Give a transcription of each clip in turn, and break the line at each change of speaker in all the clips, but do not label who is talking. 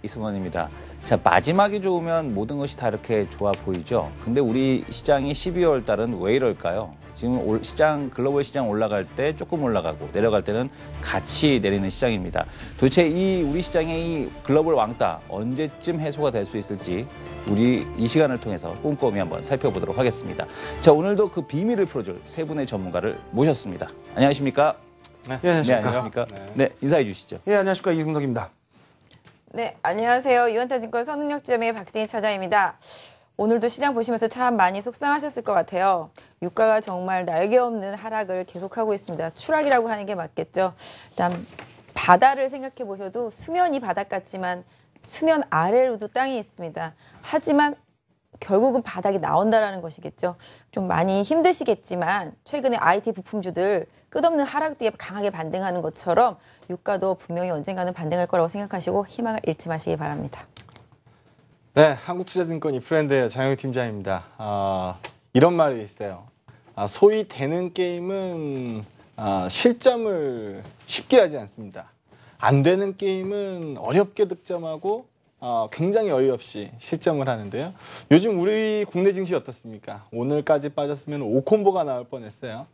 이승원입니다. 자, 마지막이 좋으면 모든 것이 다 이렇게 좋아 보이죠. 근데 우리 시장이 12월 달은 왜 이럴까요? 지금 글로벌 시장 올라갈 때 조금 올라가고 내려갈 때는 같이 내리는 시장입니다. 도대체 이 우리 시장의 이 글로벌 왕따 언제쯤 해소가 될 수 있을지 우리 이 시간을 통해서 꼼꼼히 한번 살펴보도록 하겠습니다. 자, 오늘도 그 비밀을 풀어줄 세 분의 전문가를 모셨습니다. 안녕하십니까?
네, 안녕하십니까?
네, 안녕하십니까? 네, 인사해 주시죠.
예, 안녕하십니까? 이승덕입니다.
네, 안녕하세요. 유한타증권 선능력지점의 박진희 차장입니다. 오늘도 시장 보시면서 참 많이 속상하셨을 것 같아요. 유가가 정말 날개 없는 하락을 계속하고 있습니다. 추락이라고 하는 게 맞겠죠. 일단 바다를 생각해 보셔도 수면이 바닥 같지만 수면 아래로도 땅이 있습니다. 하지만 결국은 바닥이 나온다라는 것이겠죠. 좀 많이 힘드시겠지만 최근에 IT 부품주들 끝없는 하락 뒤에 강하게 반등하는 것처럼 유가도 분명히 언젠가는 반등할 거라고 생각하시고 희망을 잃지 마시기 바랍니다.
네, 한국투자증권 이프랜드의 장영희 팀장입니다. 이런 말이 있어요. 소위 되는 게임은 실점을 쉽게 하지 않습니다. 안 되는 게임은 어렵게 득점하고 굉장히 어이없이 실점을 하는데요. 요즘 우리 국내 증시 어떻습니까? 오늘까지 빠졌으면 5콤보가 나올 뻔했어요.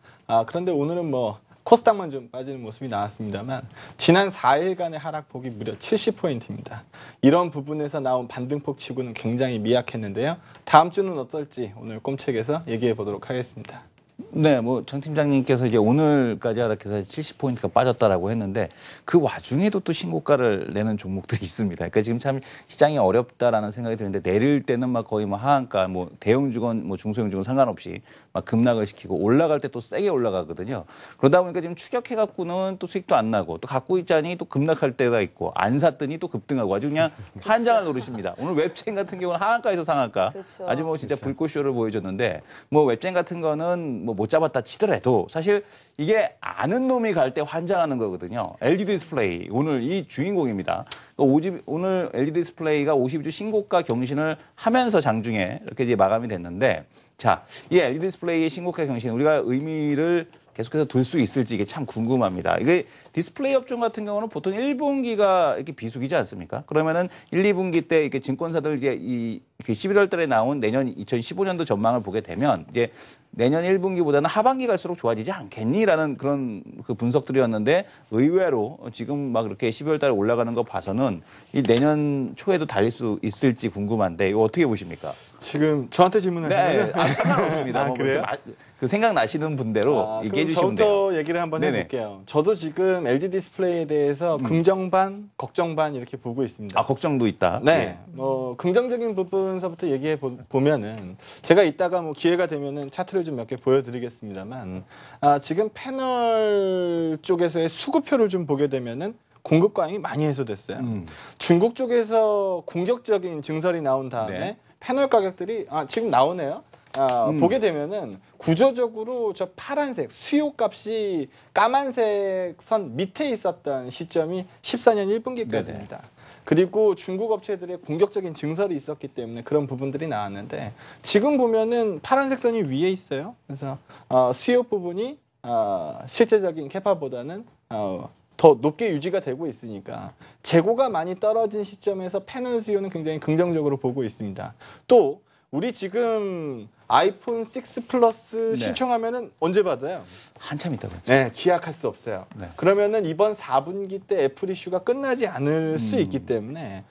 그런데 오늘은 뭐 코스닥만 좀 빠지는 모습이 나왔습니다만 지난 4일간의 하락폭이 무려 70포인트입니다. 이런 부분에서 나온 반등폭 치고는 굉장히 미약했는데요. 다음 주는 어떨지 오늘 꼼책에서 얘기해 보도록 하겠습니다.
네, 뭐 정 팀장님께서 이제 오늘까지 하락해서 70포인트가 빠졌다라고 했는데 그 와중에도 또 신고가를 내는 종목들이 있습니다. 그러니까 지금 참 시장이 어렵다라는 생각이 드는데 내릴 때는 막 거의 뭐 하한가, 뭐 대형주건, 뭐 중소형주건 상관없이 막 급락을 시키고 올라갈 때 또 세게 올라가거든요. 그러다 보니까 지금 추격해갖고는 또 수익도 안 나고 또 갖고 있자니 또 급락할 때가 있고 안 샀더니 또 급등하고 아주 그냥 환장을 노리십니다. 오늘 웹체인 같은 경우는 하한가에서 상한가,
그렇죠.
아주 뭐 진짜 불꽃쇼를 보여줬는데 뭐 웹체인 같은 거는 뭐 못 잡았다 치더라도 사실 이게 아는 놈이 갈 때 환장하는 거거든요. LG 디스플레이 오늘 이 주인공입니다. 오늘 LG 디스플레이가 52주 신고가 경신을 하면서 장중에 이렇게 이제 마감이 됐는데 자, 이 LG 디스플레이의 신고가 경신 우리가 의미를 계속해서 둘 수 있을지 이게 참 궁금합니다. 이게 디스플레이 업종 같은 경우는 보통 1분기가 이렇게 비수기지 않습니까? 그러면은 1, 2분기 때 이렇게 증권사들 이제 이 11월 달에 나온 내년 2015년도 전망을 보게 되면 이제 내년 1분기보다는 하반기 갈수록 좋아지지 않겠니라는 그런 그 분석들이었는데 의외로 지금 막 이렇게 12월 달에 올라가는 거 봐서는 이 내년 초에도 달릴 수 있을지 궁금한데 이거 어떻게 보십니까?
지금 저한테 질문하신 거죠?
상관없습니다. 뭐
그래요?
그 생각나시는 분대로 얘기해 주시면 돼요.
저부터 얘기를 한번 해볼게요. 저도 지금 LG 디스플레이에 대해서 긍정 반, 걱정 반 이렇게 보고 있습니다.
걱정도 있다.
네, 뭐 긍정적인 부분서부터 얘기해 보면은 제가 이따가 뭐 기회가 되면은 차트를 좀 몇 개 보여드리겠습니다만 지금 패널 쪽에서의 수급표를 좀 보게 되면은 공급 과잉이 많이 해소됐어요. 중국 쪽에서 공격적인 증설이 나온 다음에
네.
패널 가격들이 지금 나오네요. 보게 되면은 구조적으로 저 파란색 수요값이 까만색 선 밑에 있었던 시점이 14년 1분기까지입니다.
네네.
그리고 중국 업체들의 공격적인 증설이 있었기 때문에 그런 부분들이 나왔는데 지금 보면은 파란색 선이 위에 있어요. 그래서 수요 부분이 실제적인 캐파보다는 더 높게 유지가 되고 있으니까 재고가 많이 떨어진 시점에서 패널 수요는 굉장히 긍정적으로 보고 있습니다. 또 우리 지금 아이폰 6 플러스 신청하면은 언제 받아요?
한참 있다고 했죠.
네, 기약할 수 없어요.
네.
그러면은 이번 4분기 때 애플 이슈가 끝나지 않을 수 있기 때문에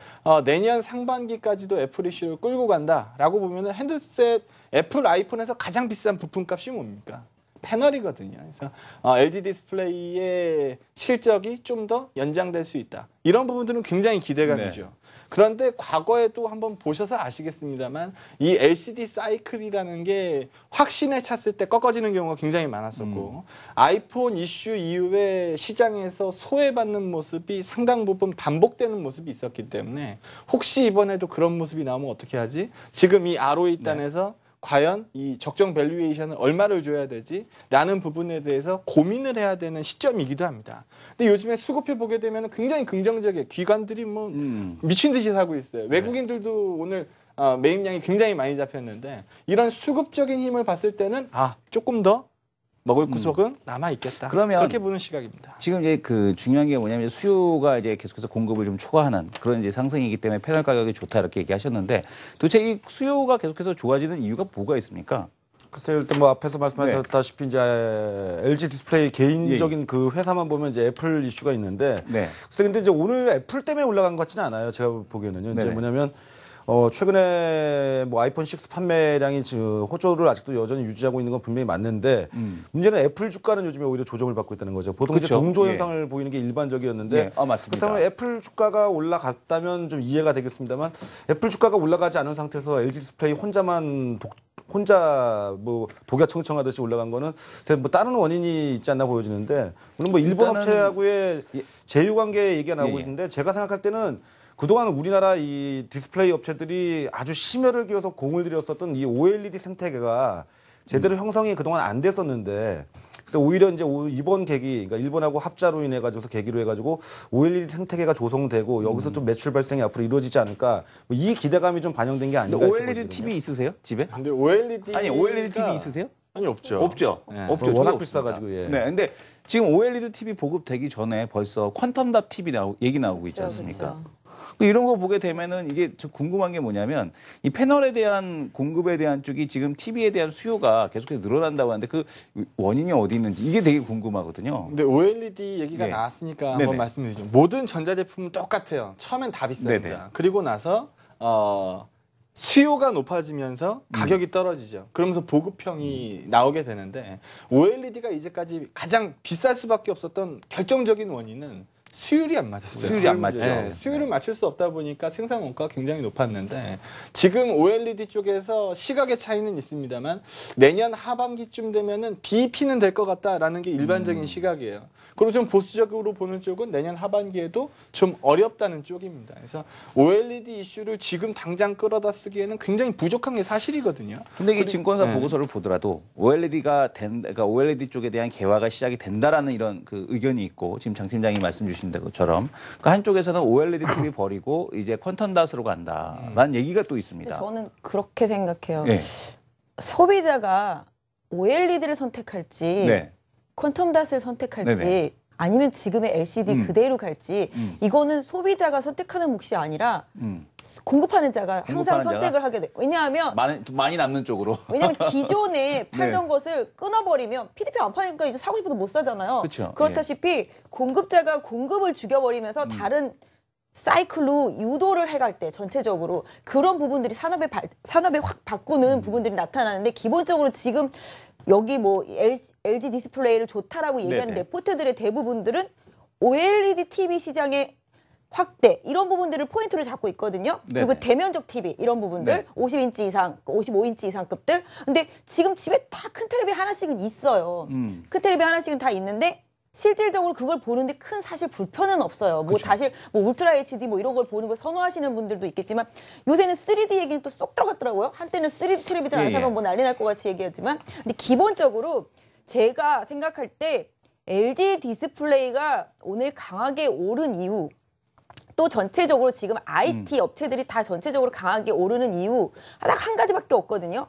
내년 상반기까지도 애플 이슈를 끌고 간다라고 보면은 핸드셋 애플 아이폰에서 가장 비싼 부품값이 뭡니까? 패널이거든요. 그래서 LG 디스플레이의 실적이 좀 더 연장될 수 있다. 이런 부분들은 굉장히 기대감이죠.
네.
그런데 과거에도 한번 보셔서 아시겠습니다만 이 LCD 사이클이라는 게 확신에 찼을 때 꺾어지는 경우가 굉장히 많았었고 아이폰 이슈 이후에 시장에서 소외받는 모습이 상당 부분 반복되는 모습이 있었기 때문에 혹시 이번에도 그런 모습이 나오면 어떻게 하지? 지금 이 ROE 단에서 과연 이 적정 밸류에이션을 얼마를 줘야 되지? 라는 부분에 대해서 고민을 해야 되는 시점이기도 합니다. 근데 요즘에 수급표 보게 되면 굉장히 긍정적이에요. 기관들이 뭐 미친 듯이 사고 있어요. 외국인들도 오늘 매입량이 굉장히 많이 잡혔는데 이런 수급적인 힘을 봤을 때는 조금 더 먹을 구석은 남아 있겠다.
그러면
그렇게 보는 시각입니다.
지금 이제 그 중요한 게 뭐냐면 수요가 이제 계속해서 공급을 좀 초과하는 그런 이제 상승이기 때문에 패널 가격이 좋다 이렇게 얘기하셨는데 도대체 이 수요가 계속해서 좋아지는 이유가 뭐가 있습니까?
글쎄요, 일단 뭐 앞에서 말씀하셨다시피 이제 LG 디스플레이 개인적인 그 회사만 보면 이제 애플 이슈가 있는데,
네.
글쎄 근데 이제 오늘 애플 때문에 올라간 것 같지는 않아요. 제가 보기에는요. 이제
네네.
뭐냐면 최근에 뭐 아이폰 6 판매량이 호조를 아직도 여전히 유지하고 있는 건 분명히 맞는데 문제는 애플 주가는 요즘에 오히려 조정을 받고 있다는 거죠. 보통 이제
그쵸.
동조
예.
현상을 보이는 게 일반적이었는데
예. 맞습니다.
그렇다면 애플 주가가 올라갔다면 좀 이해가 되겠습니다만 애플 주가가 올라가지 않은 상태에서 LG 디스플레이 혼자 뭐 독야청청하듯이 올라간 거는 뭐 다른 원인이 있지 않나 보여지는데 물론 뭐 일본
일단은
업체하고의 제휴 관계 얘기가 나오고
예.
있는데 제가 생각할 때는 그동안 우리나라 이 디스플레이 업체들이 아주 심혈을 기울여서 공을 들였었던 이 OLED 생태계가 제대로 형성이 그동안 안 됐었는데 그래서 오히려 이제 이번 계기, 그러니까 일본하고 합자로 인해 가지고서 계기로 해가지고 OLED 생태계가 조성되고 여기서 좀 매출 발생이 앞으로 이루어지지 않을까 뭐 이 기대감이 좀 반영된 게 아닌가.
OLED TV 있으세요? 집에?
근데 OLED
아니 OLED TV 있으세요?
아니 없죠.
없죠.
네.
없죠.
워낙
저도
비싸가지고,
없습니다.
예.
네, 근데 지금 OLED TV 보급되기 전에 벌써 퀀텀답 TV 얘기 나오고 있지 않습니까?
그렇죠.
이런 거 보게 되면은 이게 저 궁금한 게 뭐냐면 이 패널에 대한 공급에 대한 쪽이 지금 TV에 대한 수요가 계속해서 늘어난다고 하는데 그 원인이 어디 있는지 이게 되게 궁금하거든요.
근데 OLED 얘기가
예.
나왔으니까
네네.
한번 말씀드리죠. 모든 전자제품은 똑같아요. 처음엔 다 비쌉니다.
네네.
그리고 나서 수요가 높아지면서 가격이 떨어지죠. 그러면서 보급형이 나오게 되는데 OLED가 이제까지 가장 비쌀 수밖에 없었던 결정적인 원인은 수율이 안 맞았어요.
수율이 안 맞죠.
네, 수율을 맞출 수 없다 보니까 생산 원가가 굉장히 높았는데 지금 OLED 쪽에서 시각의 차이는 있습니다만 내년 하반기쯤 되면은 BEP는 될 것 같다라는 게 일반적인 시각이에요. 그리고 좀 보수적으로 보는 쪽은 내년 하반기에도 좀 어렵다는 쪽입니다. 그래서 OLED 이슈를 지금 당장 끌어다 쓰기에는 굉장히 부족한 게 사실이거든요.
근데 이 증권사
네.
보고서를 보더라도 그러니까 OLED 쪽에 대한 개화가 시작이 된다라는 이런 그 의견이 있고 지금 장 팀장이 말씀 주신 것처럼 그 한쪽에서는 OLED TV 버리고 이제 퀀텀닷으로 간다라는 얘기가 또 있습니다.
저는 그렇게 생각해요.
예.
소비자가 OLED를 선택할지
네.
퀀텀닷을 선택할지
네네.
아니면 지금의 LCD 그대로 갈지 이거는 소비자가 선택하는 몫이 아니라 공급하는 자가 항상
공급하는
선택을
자가?
하게 돼. 왜냐하면
많이 남는 쪽으로.
기존에 팔던 것을 끊어버리면 PDP 안 파니까 이제 사고 싶어도 못 사잖아요.
그쵸.
그렇다시피 공급자가 공급을 죽여버리면서 다른 사이클로 유도를 해갈 때 전체적으로 그런 부분들이 산업에 확 바꾸는 부분들이 나타나는데 기본적으로 지금 여기 뭐 LG 디스플레이를 좋다라고 얘기하는
네네.
레포트들의 대부분들은 OLED TV 시장의 확대 이런 부분들을 포인트로 잡고 있거든요.
네네.
그리고 대면적 TV 이런 부분들
네.
50인치 이상, 55인치 이상급들. 근데 지금 집에 다 큰 텔레비 하나씩은 있어요. 큰 텔레비 하나씩은 다 있는데 실질적으로 그걸 보는데 큰 사실 불편은 없어요. 뭐 사실 뭐 울트라 HD 뭐 이런 걸 보는 걸 선호하시는 분들도 있겠지만 요새는 3D 얘기는 또 쏙 들어갔더라고요. 한때는 3D 텔레비전 안
예,
사면
예.
뭐 난리 날 것 같이 얘기하지만 근데 기본적으로 제가 생각할 때 LG 디스플레이가 오늘 강하게 오른 이유 또 전체적으로 지금 IT 업체들이 다 전체적으로 강하게 오르는 이유 딱 한 가지밖에 없거든요.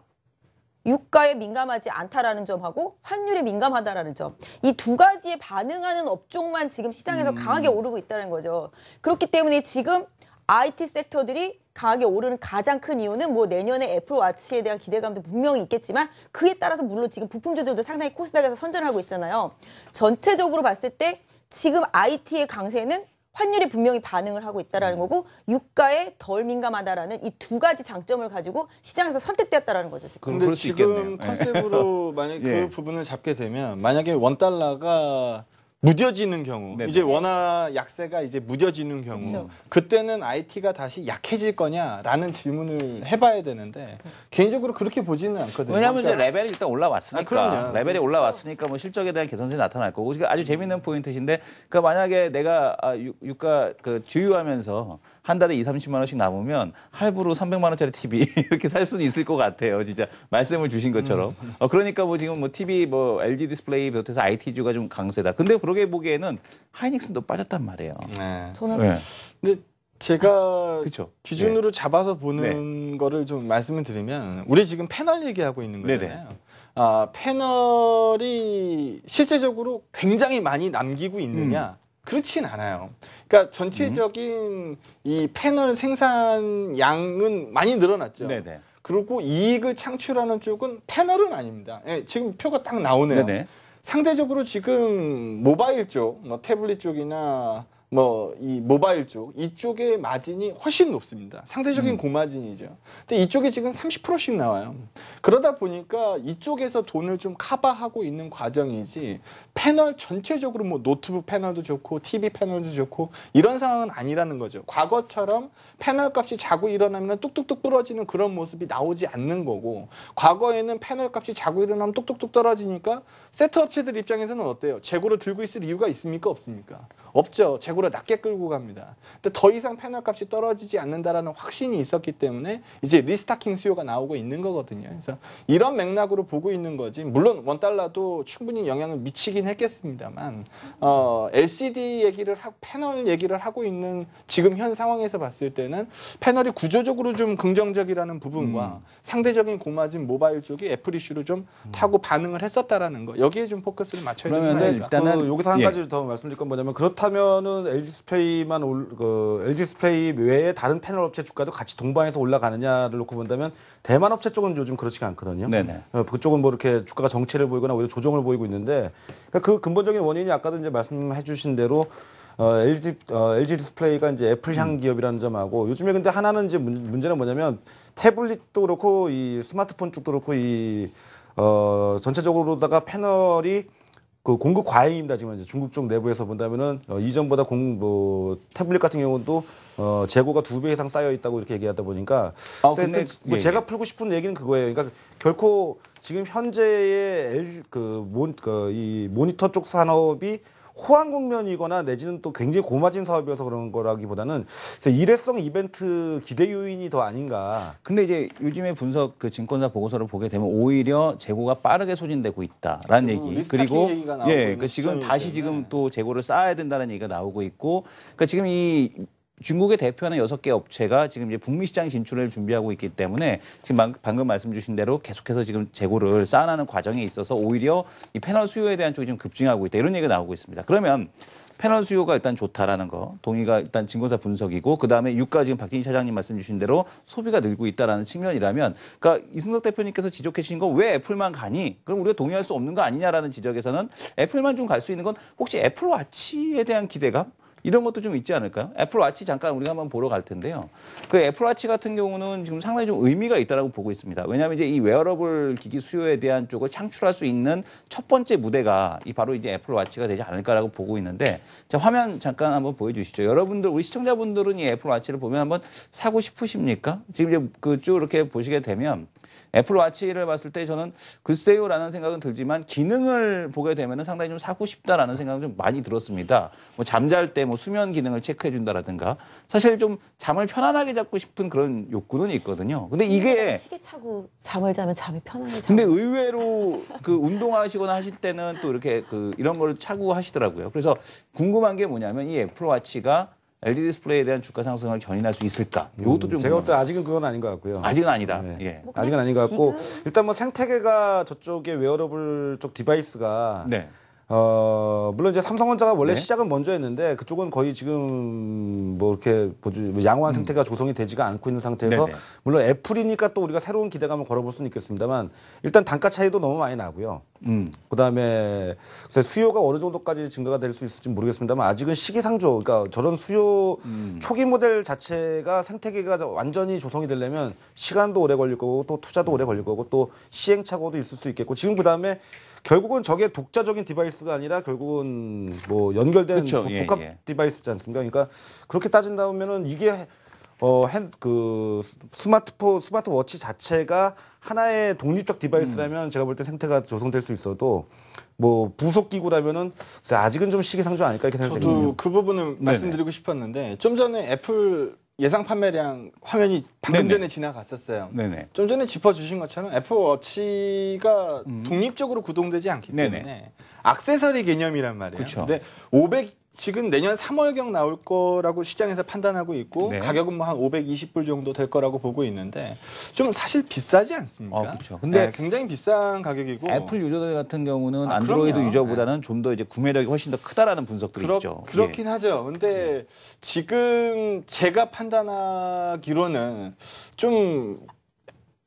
유가에 민감하지 않다라는 점하고 환율에 민감하다라는 점. 이 두 가지에 반응하는 업종만 지금 시장에서 강하게 오르고 있다는 거죠. 그렇기 때문에 지금 IT 섹터들이 강하게 오르는 가장 큰 이유는 뭐 내년에 애플워치에 대한 기대감도 분명히 있겠지만 그에 따라서 물론 지금 부품주들도 상당히 코스닥에서 선전하고 있잖아요. 전체적으로 봤을 때 지금 IT의 강세는 환율이 분명히 반응을 하고 있다라는 거고 유가에 덜 민감하다라는 이 두 가지 장점을 가지고 시장에서 선택되었다라는 거죠. 지금.
그럼
근데
그럴 수
지금
있겠네요.
컨셉으로 만약
예.
그 부분을 잡게 되면 만약에 원달러가 무뎌지는 경우
네네.
이제 원화 약세가 이제 무뎌지는 경우
그렇죠.
그때는 IT가 다시 약해질 거냐라는 질문을 해봐야 되는데 개인적으로 그렇게 보지는 않거든요.
왜냐하면 이제
그러니까
레벨이 일단 올라왔으니까
그럼요.
레벨이 올라왔으니까 뭐 실적에 대한 개선성이 나타날 거고 이게 아주 재밌는 포인트신데 그러니까 만약에 내가 유가 그 주유하면서 한 달에 2-30만 원씩 남으면 할부로 300만 원짜리 TV 이렇게 살 수는 있을 것 같아요. 진짜 말씀을 주신 것처럼. 그러니까 뭐 지금 뭐 TV 뭐 LG 디스플레이 비롯해서 IT주가 좀 강세다. 근데 그러게 보기에는 하이닉스는 또 빠졌단 말이에요.
네.
저는
네.
근데 제가
그쵸.
기준으로 잡아서 보는 거를 좀 말씀을 드리면 우리 지금 패널 얘기하고 있는 거잖아요.
네네.
패널이 실제적으로 굉장히 많이 남기고 있느냐? 그렇진 않아요. 그러니까 전체적인 이 패널 생산 양은 많이 늘어났죠.
네네.
그리고 이익을 창출하는 쪽은 패널은 아닙니다. 예, 지금 표가 딱 나오네요.
네네.
상대적으로 지금 모바일 쪽, 뭐 태블릿 쪽이나 뭐 이 모바일 쪽 이쪽의 마진이 훨씬 높습니다. 상대적인 고마진이죠. 근데 이쪽에 지금 30%씩 나와요. 그러다 보니까 이쪽에서 돈을 좀 커버하고 있는 과정이지 패널 전체적으로 뭐 노트북 패널도 좋고 TV 패널도 좋고 이런 상황은 아니라는 거죠. 과거처럼 패널 값이 자고 일어나면 뚝뚝뚝 부러지는 그런 모습이 나오지 않는 거고 과거에는 패널 값이 자고 일어나면 뚝뚝뚝 떨어지니까 세트 업체들 입장에서는 어때요? 재고를 들고 있을 이유가 있습니까? 없습니까? 없죠. 재고를 낮게 끌고 갑니다. 근데 더 이상 패널 값이 떨어지지 않는다라는 확신이 있었기 때문에 이제 리스타킹 수요가 나오고 있는 거거든요. 그래서 이런 맥락으로 보고 있는 거지. 물론 원달러도 충분히 영향을 미치긴 했겠습니다만 LCD 얘기를 하고 패널 얘기를 하고 있는 지금 현 상황에서 봤을 때는 패널이 구조적으로 좀 긍정적이라는 부분과 상대적인 고마진 모바일 쪽이 애플 이슈를 좀 타고 반응을 했었다라는 거. 여기에 좀 포커스를 맞춰야 되는
그러면은
거니까.
일단은
여기서 한
예.
가지 더 말씀드릴 건 뭐냐면 그렇다면은 LG 디스플레이만 LG 디스플레이 외에 다른 패널 업체 주가도 같이 동반해서 올라가느냐를 놓고 본다면 대만 업체 쪽은 요즘 그렇지가 않거든요.
네네.
그쪽은 뭐 이렇게 주가가 정체를 보이거나 오히려 조정을 보이고 있는데 그러니까 그 근본적인 원인이 아까도 이제 말씀해주신 대로 LG 디스플레이가 이제 애플향 기업이라는 점하고 요즘에 근데 하나는 이제 문제는 뭐냐면 태블릿도 그렇고 이 스마트폰 쪽도 그렇고 이 전체적으로다가 패널이 그 공급 과잉입니다. 지금 이제 중국 쪽 내부에서 본다면은 이전보다 태블릿 같은 경우도 재고가 2배 이상 쌓여 있다고 이렇게 얘기하다 보니까
근데
뭐 제가 풀고 싶은 얘기는 그거예요. 그러니까 결코 지금 현재의 이 모니터 쪽 산업이 호황 국면이거나 내지는 또 굉장히 고마진 사업이어서 그런 거라기보다는 일회성 이벤트 기대 요인이 더 아닌가.
근데 이제 요즘에 분석 그 증권사 보고서를 보게 되면 오히려 재고가 빠르게 소진되고 있다라는 얘기.
리스타킹
그리고
얘기가 나오고
예,
있는
그 지금
시점이기
다시
때문에.
지금 또 재고를 쌓아야 된다는 얘기가 나오고 있고, 그러니까 지금 이 중국의 대표하는 6개 업체가 지금 이제 북미 시장 진출을 준비하고 있기 때문에 지금 방금 말씀 주신 대로 계속해서 지금 재고를 쌓아나는 과정에 있어서 오히려 이 패널 수요에 대한 쪽이 좀 급증하고 있다. 이런 얘기가 나오고 있습니다. 그러면 패널 수요가 일단 좋다라는 거, 동의가 일단 증권사 분석이고, 그 다음에 유가 지금 박진희 차장님 말씀 주신 대로 소비가 늘고 있다라는 측면이라면, 그러니까 이승석 대표님께서 지적해 주신 건 왜 애플만 가니? 그럼 우리가 동의할 수 없는 거 아니냐라는 지적에서는 애플만 좀 갈 수 있는 건 혹시 애플워치에 대한 기대감? 이런 것도 좀 있지 않을까요? 애플워치 잠깐 우리가 한번 보러 갈 텐데요. 그 애플워치 같은 경우는 지금 상당히 좀 의미가 있다고 보고 있습니다. 왜냐하면 이제 이 웨어러블 기기 수요에 대한 쪽을 창출할 수 있는 첫 번째 무대가 바로 이제 애플워치가 되지 않을까라고 보고 있는데, 자, 화면 잠깐 한번 보여주시죠. 여러분들, 우리 시청자분들은 이 애플워치를 보면 한번 사고 싶으십니까? 지금 이제 그 쭉 이렇게 보시게 되면 애플워치를 봤을 때 저는 글쎄요라는 생각은 들지만 기능을 보게 되면 상당히 좀 사고 싶다라는 생각은 좀 많이 들었습니다. 뭐 잠잘 때 뭐 수면 기능을 체크해 준다라든가 사실 좀 잠을 편안하게 잡고 싶은 그런 욕구는 있거든요. 근데 이게
시계 차고 잠을 자면 잠이 편하게 자고.
근데 의외로 그 운동하시거나 하실 때는 또 이렇게 그 이런 걸 차고 하시더라고요. 그래서 궁금한 게 뭐냐면 이 애플워치가 LED 디스플레이에 대한 주가 상승을 견인할 수 있을까? 이것도 좀
제가 볼 때 아직은 그건 아닌 것 같고요.
아직은 아니다.
네.
예.
뭐
아직은 아닌 것 같고
지금-
일단 뭐 생태계가 저쪽에 웨어러블 쪽 디바이스가
네.
물론 이제 삼성전자가 원래
네.
시작은 먼저 했는데 그쪽은 거의 지금 뭐 이렇게 양호한 생태가 조성이 되지가 않고 있는 상태에서
네네.
물론 애플이니까 또 우리가 새로운 기대감을 걸어볼 수는 있겠습니다만 일단 단가 차이도 너무 많이 나고요. 그다음에 글쎄 수요가 어느 정도까지 증가가 될 수 있을지 모르겠습니다만 아직은 시기상조, 그러니까 저런 수요 초기 모델 자체가 생태계가 완전히 조성이 되려면 시간도 오래 걸릴 거고 또 투자도 오래 걸릴 거고 또 시행착오도 있을 수 있겠고 지금 그다음에 결국은 저게 독자적인 디바이스가 아니라 결국은 뭐 연결된
그쵸,
복합
예.
디바이스지 않습니까? 그러니까 그렇게 따진다면은 이게 스마트워치 자체가 하나의 독립적 디바이스라면 제가 볼 때 생태가 조성될 수 있어도 뭐 부속 기구라면은 아직은 좀 시기상조 아닐까 이렇게 생각되거든요.
저도 그 부분을 말씀드리고 싶었는데 좀 전에 애플 예상 판매량 화면이 방금
네네.
전에 지나갔었어요.
네네.
좀 전에 짚어주신 것처럼 애플워치가 독립적으로 구동되지 않기
네네.
때문에 액세서리 개념이란 말이에요.
그쵸.
근데 지금 내년 3월경 나올 거라고 시장에서 판단하고 있고
네.
가격은 뭐 한 520불 정도 될 거라고 보고 있는데 좀 사실 비싸지 않습니까?
그렇죠. 근데
네, 굉장히 비싼 가격이고
애플 유저들 같은 경우는
아,
안드로이드
그럼요.
유저보다는 좀 더 이제 구매력이 훨씬 더 크다라는 분석들이 있죠.
그렇긴 하죠. 근데 지금 제가 판단하기로는 좀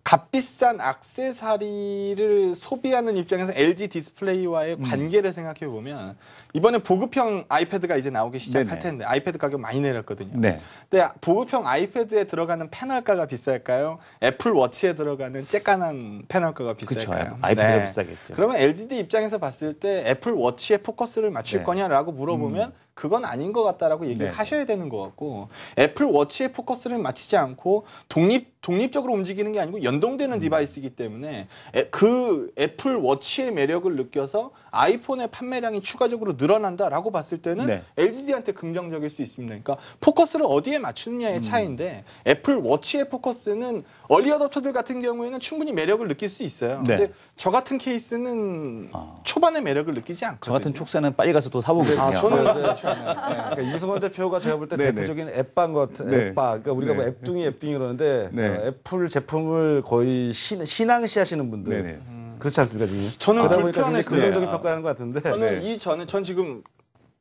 값비싼 액세서리를 소비하는 입장에서 LG 디스플레이와의 관계를 생각해 보면 이번에 보급형 아이패드가 이제 나오기 시작할
네네.
텐데 아이패드 가격 많이 내렸거든요.
네.
근데 보급형 아이패드에 들어가는 패널가가 비쌀까요? 애플 워치에 들어가는 쬐깐한 패널가가 비쌀까요?
그렇죠. 아이패드가 비싸겠죠.
그러면 LGD 입장에서 봤을 때 애플 워치에 포커스를 맞출
네.
거냐라고 물어보면 그건 아닌 것 같다라고 얘기를
네.
하셔야 되는 것 같고 애플 워치에 포커스를 맞추지 않고 독립적으로 움직이는 게 아니고 연동되는 디바이스이기 때문에 그 애플 워치의 매력을 느껴서 아이폰의 판매량이 추가적으로 늘어난다라고 봤을 때는
네.
LGD한테 긍정적일 수 있습니다. 그러니까 포커스를 어디에 맞추느냐의 차이인데 애플 워치의 포커스는 얼리 어댑터들 같은 경우에는 충분히 매력을 느낄 수 있어요.
네.
근데 저 같은 케이스는 초반에 매력을 느끼지 않거든요.
저 같은 촉사는 빨리 가서 또 사보거든요.
아, 저는
그러니까 이승원 대표가 제가 볼 때
네네.
대표적인 앱방 같은
네.
앱바. 그러니까 우리가 뭐
네.
앱둥이 그러는데
네.
애플 제품을 거의 신앙시하시는 분들.
네네.
그렇지 않습니까 지금?
저는
그러다 보니까 굉장히
불편했어요.
긍정적인 평가하는 것 같은데.
저는
네.
전 지금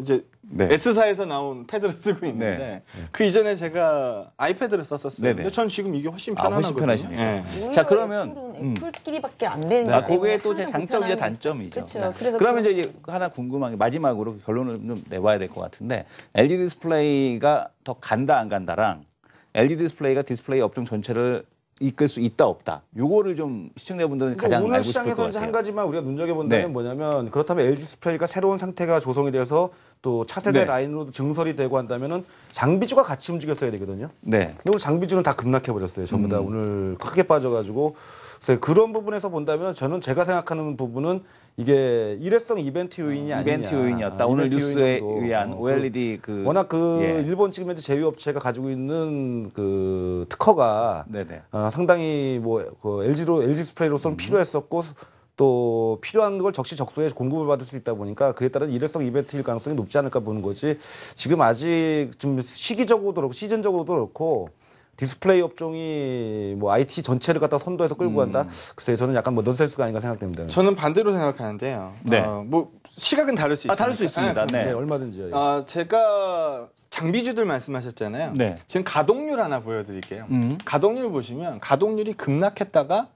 이제
네.
S사에서 나온 패드를 쓰고 있는데
네.
그 이전에 제가 아이패드를 썼었어요.
네네.
근데 전 지금 이게 훨씬
아, 훨씬
편안하거든요.
편하시네요.
예.
자, 그러면,
애플은 애플끼리밖에 안 되는
아,
거기 때문에
그게 또 제
항상
장점이자
불편함이-
단점이죠.
그렇죠.
네.
그래서
그러면 이제 하나 궁금한 게 마지막으로 결론을 좀 내봐야 될 것 같은데 LG 디스플레이가 더 간다 안 간다랑 LG 디스플레이가 디스플레이 업종 전체를 이끌 수 있다 없다. 요거를 좀 시청자분들은
그러니까
가장
오늘
알고 싶을 것
시장에서 이제
같아요.
한 가지만 우리가 눈여겨본다면
네.
뭐냐면 그렇다면 LG 디스플레이가 새로운 상태가 조성이 돼서 또 차세대
네.
라인으로도 증설이 되고 한다면은 장비주가 같이 움직였어야 되거든요.
네.
근데 오늘 장비주는 다 급락해버렸어요. 전부 다 오늘 크게 빠져가지고. 그래서 그런 부분에서 본다면 저는 제가 생각하는 부분은 이게 일회성 이벤트 요인이 아니냐.
이벤트 요인이었다. 오늘
이벤트
뉴스에
요인도.
의한 OLED 그
워낙 그
예.
일본 지금 현재 제휴업체가 가지고 있는 그 특허가
네네.
상당히 그 LG 디스플레이로서는 필요했었고 또 필요한 걸 적시적소에 공급을 받을 수 있다 보니까 그에 따른 일회성 이벤트일 가능성이 높지 않을까 보는 거지. 지금 아직 좀 시기적으로도 그렇고 시즌적으로도 그렇고 디스플레이 업종이 뭐 IT 전체를 갖다 선도해서 끌고 간다. 글쎄요, 저는 약간 뭐 넌센스가 아닌가 생각됩니다.
저는 반대로 생각하는데요.
네.
뭐 시각은 다를 수 있습니다.
다를 수 있습니다.
네,
네.
얼마든지요.
제가 장비주들 말씀하셨잖아요.
네.
지금 가동률 하나 보여드릴게요.
음.
가동률 보시면 가동률이 급락했다가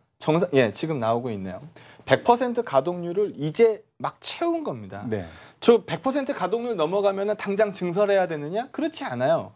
지금 나오고 있네요. 100% 가동률을 이제 막 채운 겁니다.
네.
저 100% 가동률 넘어가면 당장 증설해야 되느냐? 그렇지 않아요.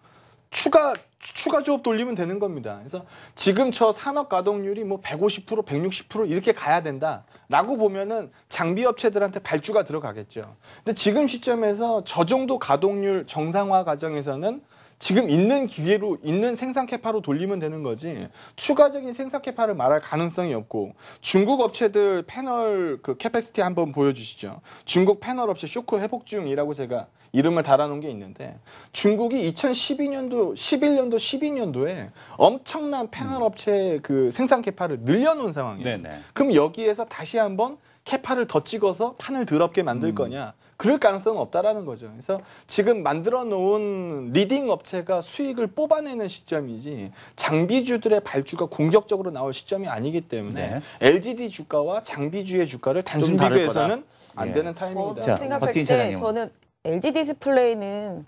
추가 조업 돌리면 되는 겁니다. 그래서 지금 저 산업 가동률이 뭐 150%, 160% 이렇게 가야 된다라고 보면은 장비 업체들한테 발주가 들어가겠죠. 근데 지금 시점에서 저 정도 가동률 정상화 과정에서는 지금 있는 기계로 있는 생산 캐파로 돌리면 되는 거지 추가적인 생산 캐파를 말할 가능성이 없고 중국 업체들 패널 그 캐패시티 한번 보여주시죠. 중국 패널 업체 쇼크 회복 중이라고 제가 이름을 달아놓은 게 있는데 중국이 2012년도, 11년도, 12년도에 엄청난 패널 업체 그 생산 캐파를 늘려놓은 상황이에요.
네네.
그럼 여기에서 다시 한번 캐파를 더 찍어서 판을 더럽게 만들 거냐? 그럴 가능성은 없다라는 거죠. 그래서 지금 만들어 놓은 리딩 업체가 수익을 뽑아내는 시점이지 장비주들의 발주가 공격적으로 나올 시점이 아니기 때문에
네.
LGD 주가와 장비주의 주가를 단순
좀 다를
비교해서는
거다.
안
예.
되는 타이밍이다.
저도
자,
생각할
박지인
때
차장님.
저는 LG 디스플레이는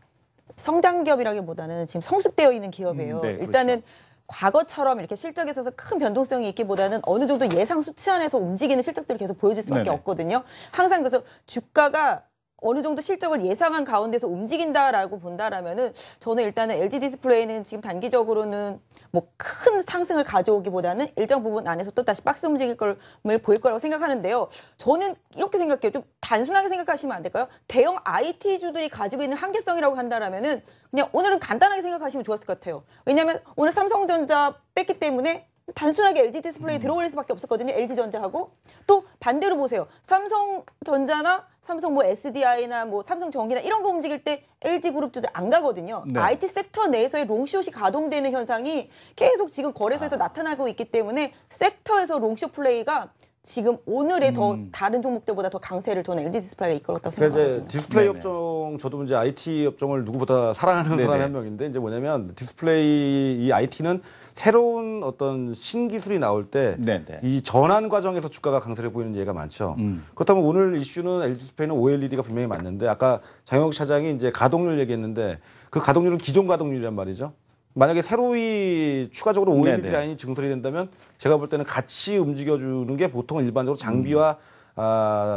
성장 기업이라기보다는 지금 성숙되어 있는 기업이에요.
네, 그렇죠.
일단은 과거처럼 이렇게 실적에 있어서 큰 변동성이 있기보다는 어느 정도 예상 수치 안에서 움직이는 실적들을 계속 보여줄 수밖에
네네.
없거든요. 항상 그래서 주가가 어느 정도 실적을 예상한 가운데서 움직인다라고 본다라면은 저는 일단은 LG 디스플레이는 지금 단기적으로는 뭐 큰 상승을 가져오기보다는 일정 부분 안에서 또 다시 박스 움직일 걸 보일 거라고 생각하는데요. 저는 이렇게 생각해요. 좀 단순하게 생각하시면 안 될까요? 대형 IT주들이 가지고 있는 한계성이라고 한다라면은 그냥 오늘은 간단하게 생각하시면 좋았을 것 같아요. 왜냐하면 오늘 삼성전자 뺐기 때문에 단순하게 LG 디스플레이 들어올릴 수밖에 없었거든요. LG전자하고. 또 반대로 보세요. 삼성전자나 삼성 뭐 SDI나 뭐 삼성전기나 이런 거 움직일 때 LG그룹주들 안 가거든요.
네.
IT 섹터 내에서의 롱숏이 가동되는 현상이 계속 지금 거래소에서 나타나고 있기 때문에 섹터에서 롱숏 플레이가 지금 오늘의 더 다른 종목들보다 더 강세를 저는 LG 디스플레이가 이끌었다고
그러니까
생각합니다.
이제 디스플레이
네네.
업종, 저도 이제 IT 업종을 누구보다 사랑하는
네네.
사람이 한 명인데, 이제 뭐냐면 디스플레이, 이 IT는 새로운 어떤 신기술이 나올 때
네네.
이 전환 과정에서 주가가 강세를 보이는 예가 많죠. 그렇다면 오늘 이슈는 LG 디스플레이는 OLED가 분명히 맞는데, 아까 장영욱 차장이 이제 가동률 얘기했는데 그 가동률은 기존 가동률이란 말이죠. 만약에 새로이 추가적으로 OLED
네네.
라인이 증설이 된다면 제가 볼 때는 같이 움직여주는 게 보통 일반적으로 장비와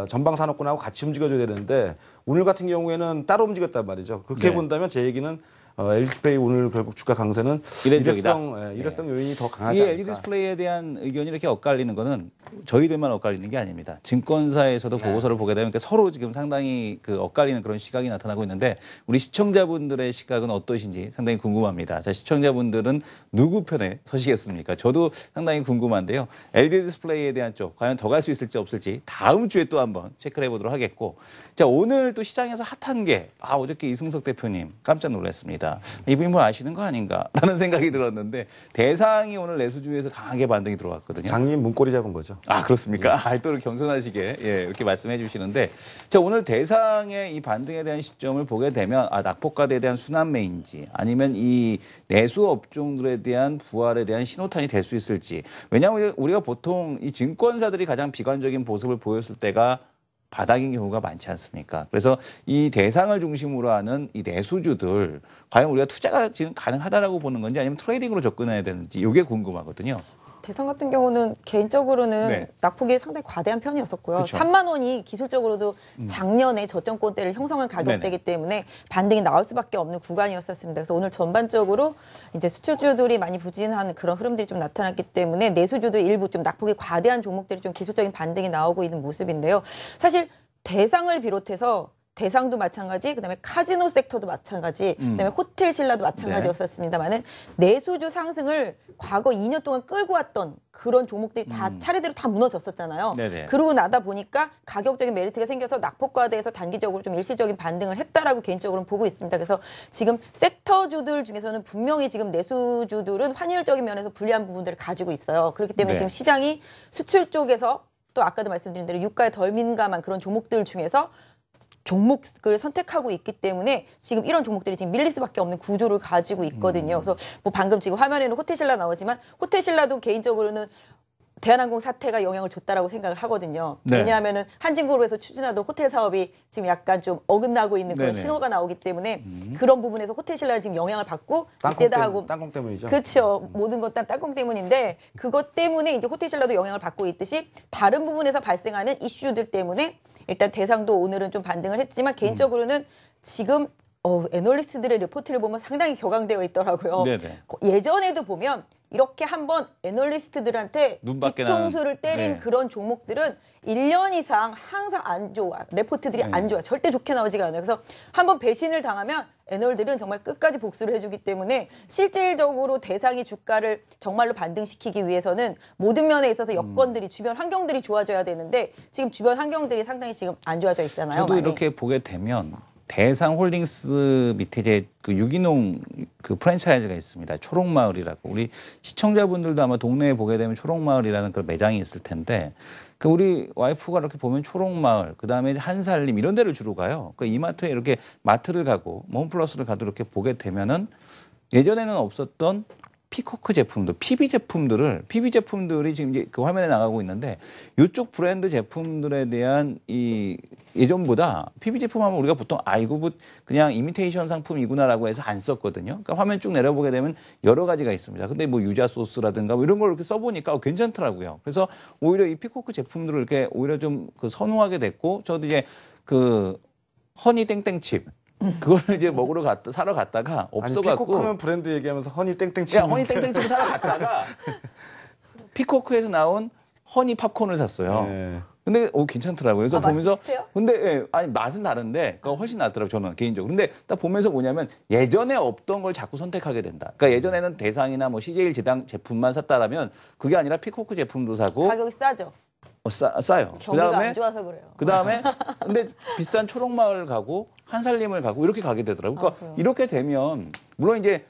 전방 산업군하고 같이 움직여줘야 되는데, 오늘 같은 경우에는 따로 움직였단 말이죠. 그렇게
네.
본다면 제 얘기는 LG 디스플레이 오늘 결국 주가 강세는
이례적이다.
일회성 요인이 더
이
강하지
LED
않을까.
디스플레이에 대한 의견이 이렇게 엇갈리는 거는 저희들만 엇갈리는 게 아닙니다. 증권사에서도 보고서를 보게 되면 서로 지금 상당히 그 엇갈리는 그런 시각이 나타나고 있는데, 우리 시청자분들의 시각은 어떠신지 상당히 궁금합니다. 자, 시청자분들은 누구 편에 서시겠습니까? 저도 상당히 궁금한데요. LED 디스플레이에 대한 쪽 과연 더 갈 수 있을지 없을지 다음 주에 또 한번 체크를 해보도록 하겠고, 자, 오늘 또 시장에서 핫한 게 어저께 이승석 대표님 깜짝 놀랐습니다. 이분이 뭐 아시는 거 아닌가라는 생각이 들었는데, 대상이 오늘 내수주에서 강하게 반등이 들어왔거든요.
장님 문고리 잡은 거죠.
아, 그렇습니까? 또 이렇게 겸손하시게 이렇게 말씀해 주시는데, 자, 오늘 대상의 이 반등에 대한 시점을 보게 되면 낙폭과대에 대한 순환매인지 아니면 이 내수 업종들에 대한 부활에 대한 신호탄이 될 수 있을지. 왜냐하면 우리가 보통 이 증권사들이 가장 비관적인 모습을 보였을 때가 바닥인 경우가 많지 않습니까? 그래서 이 대상을 중심으로 하는 이 내수주들, 과연 우리가 투자가 지금 가능하다라고 보는 건지 아니면 트레이딩으로 접근해야 되는지, 이게 궁금하거든요.
대상 같은 경우는 개인적으로는
네.
낙폭이 상당히 과대한 편이었었고요.
그쵸.
3만 원이 기술적으로도 작년에 저점권대를 형성한 가격대이기
네네.
때문에 반등이 나올 수밖에 없는 구간이었었습니다. 그래서 오늘 전반적으로 이제 수출주들이 많이 부진하는 그런 흐름들이 좀 나타났기 때문에 내수주도 일부 좀 낙폭이 과대한 종목들이 좀 기술적인 반등이 나오고 있는 모습인데요. 사실 대상을 비롯해서 대상도 마찬가지, 그다음에 카지노 섹터도 마찬가지, 그다음에 호텔 신라도 마찬가지였었습니다만은 내수주 상승을 과거 2년 동안 끌고 왔던 그런 종목들이 다 차례대로 다 무너졌었잖아요.
네네.
그러고 나다 보니까 가격적인 메리트가 생겨서 낙폭과대에서 단기적으로 좀 일시적인 반등을 했다라고 개인적으로는 보고 있습니다. 그래서 지금 섹터주들 중에서는 분명히 지금 내수주들은 환율적인 면에서 불리한 부분들을 가지고 있어요. 그렇기 때문에
네.
지금 시장이 수출 쪽에서 또 아까도 말씀드린 대로 유가에 덜 민감한 그런 종목들 중에서 종목을 선택하고 있기 때문에 지금 이런 종목들이 지금 밀릴 수밖에 없는 구조를 가지고 있거든요. 그래서 뭐 방금 지금 화면에는 호텔신라 나오지만 호텔신라도 개인적으로는 대한항공 사태가 영향을 줬다라고 생각을 하거든요.
네.
왜냐하면은 한진그룹에서 추진하던 호텔 사업이 지금 약간 좀 어긋나고 있는 그런
네네.
신호가 나오기 때문에 그런 부분에서 호텔신라가 지금 영향을 받고 이때다 하고
땅콩 때문이죠.
그렇죠. 모든 것 다 땅콩 때문인데 그것 때문에 이제 호텔신라도 영향을 받고 있듯이 다른 부분에서 발생하는 이슈들 때문에 일단 대상도 오늘은 좀 반등을 했지만 개인적으로는 지금 애널리스트들의 리포트를 보면 상당히 격앙되어 있더라고요.
네네.
예전에도 보면 이렇게 한번 애널리스트들한테
눈밖에
뒤통수를 때린
네.
그런 종목들은 1년 이상 항상 안 좋아. 레포트들이 안 좋아. 절대 좋게 나오지가 않아요. 그래서 한번 배신을 당하면 애널들은 정말 끝까지 복수를 해주기 때문에 실질적으로 대상이 주가를 정말로 반등시키기 위해서는 모든 면에 있어서 여건들이 주변 환경들이 좋아져야 되는데 지금 주변 환경들이 상당히 지금 안 좋아져 있잖아요.
저도
많이.
이렇게 보게 되면 대상 홀딩스 밑에 이제 그 유기농 그 프랜차이즈가 있습니다. 초록마을이라고. 우리 시청자분들도 아마 동네에 보게 되면 초록마을이라는 그런 매장이 있을 텐데, 그 우리 와이프가 이렇게 보면 초록마을, 그 다음에 한살림 이런 데를 주로 가요. 그 이마트에 이렇게 마트를 가고 홈플러스를 가도 이렇게 보게 되면은 예전에는 없었던 피코크 제품들, PB 제품들이 지금 이제 그 화면에 나가고 있는데, 이쪽 브랜드 제품들에 대한 이 예전보다 PB 제품 하면 우리가 보통 이거 뭐 그냥 이미테이션 상품이구나라고 해서 안 썼거든요. 그러니까 화면 쭉 내려보게 되면 여러 가지가 있습니다. 근데 뭐 유자 소스라든가 뭐 이런 걸 이렇게 써보니까 괜찮더라고요. 그래서 오히려 이 피코크 제품들을 이렇게 오히려 좀 그 선호하게 됐고, 저도 이제 그 허니 땡땡칩 그거를 이제 사러 갔다가 없어갖고.
피코크는 브랜드 얘기하면서 허니 땡땡칩.
야, 허니 땡땡칩 사러 갔다가 피코크에서 나온 허니 팝콘을 샀어요.
네.
근데 괜찮더라고요. 그래서
맛이
보면서
비슷해요?
근데 아니 맛은 다른데 그거 훨씬 낫더라고요. 저는 개인적으로. 근데 딱 보면서 뭐냐면 예전에 없던 걸 자꾸 선택하게 된다. 그러니까 예전에는 대상이나 뭐 CJ 제품만 샀다라면 그게 아니라 피코크 제품도 사고
가격이 싸죠.
싸요.
경기가 안 좋아서 그래요.
그다음에 근데 비싼 초록마을 가고 한살림을 가고 이렇게 가게 되더라고요. 그러니까 이렇게 되면 물론 이제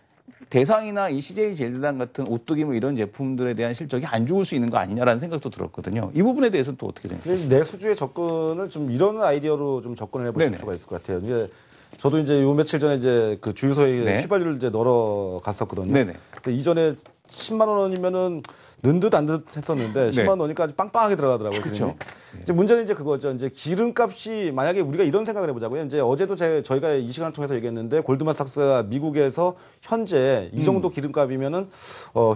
대상이나 이 CJ 제일제당 같은 오뚜기 뭐 이런 제품들에 대한 실적이 안 좋을 수 있는 거 아니냐라는 생각도 들었거든요. 이 부분에 대해서는 또 어떻게 생각하세요?
내수주의 접근을 좀 이런 아이디어로 좀 접근을 해보실
네네.
필요가 있을 것 같아요. 이제 저도 이제 요 며칠 전에 이제 그 주유소에
네.
휘발유를 이제 넣으러 갔었거든요.
네네.
근데 이전에 10만 원이면은 는 듯 안 듯 했었는데 10만 원 넣으니까 아주 빵빵하게 들어가더라고요.
그쵸.
이제 문제는 이제 그거죠. 이제 기름값이 만약에 우리가 이런 생각을 해보자고요. 이제 어제도 저희가 이 시간을 통해서 얘기했는데 골드만삭스가 미국에서 현재 이 정도 기름값이면은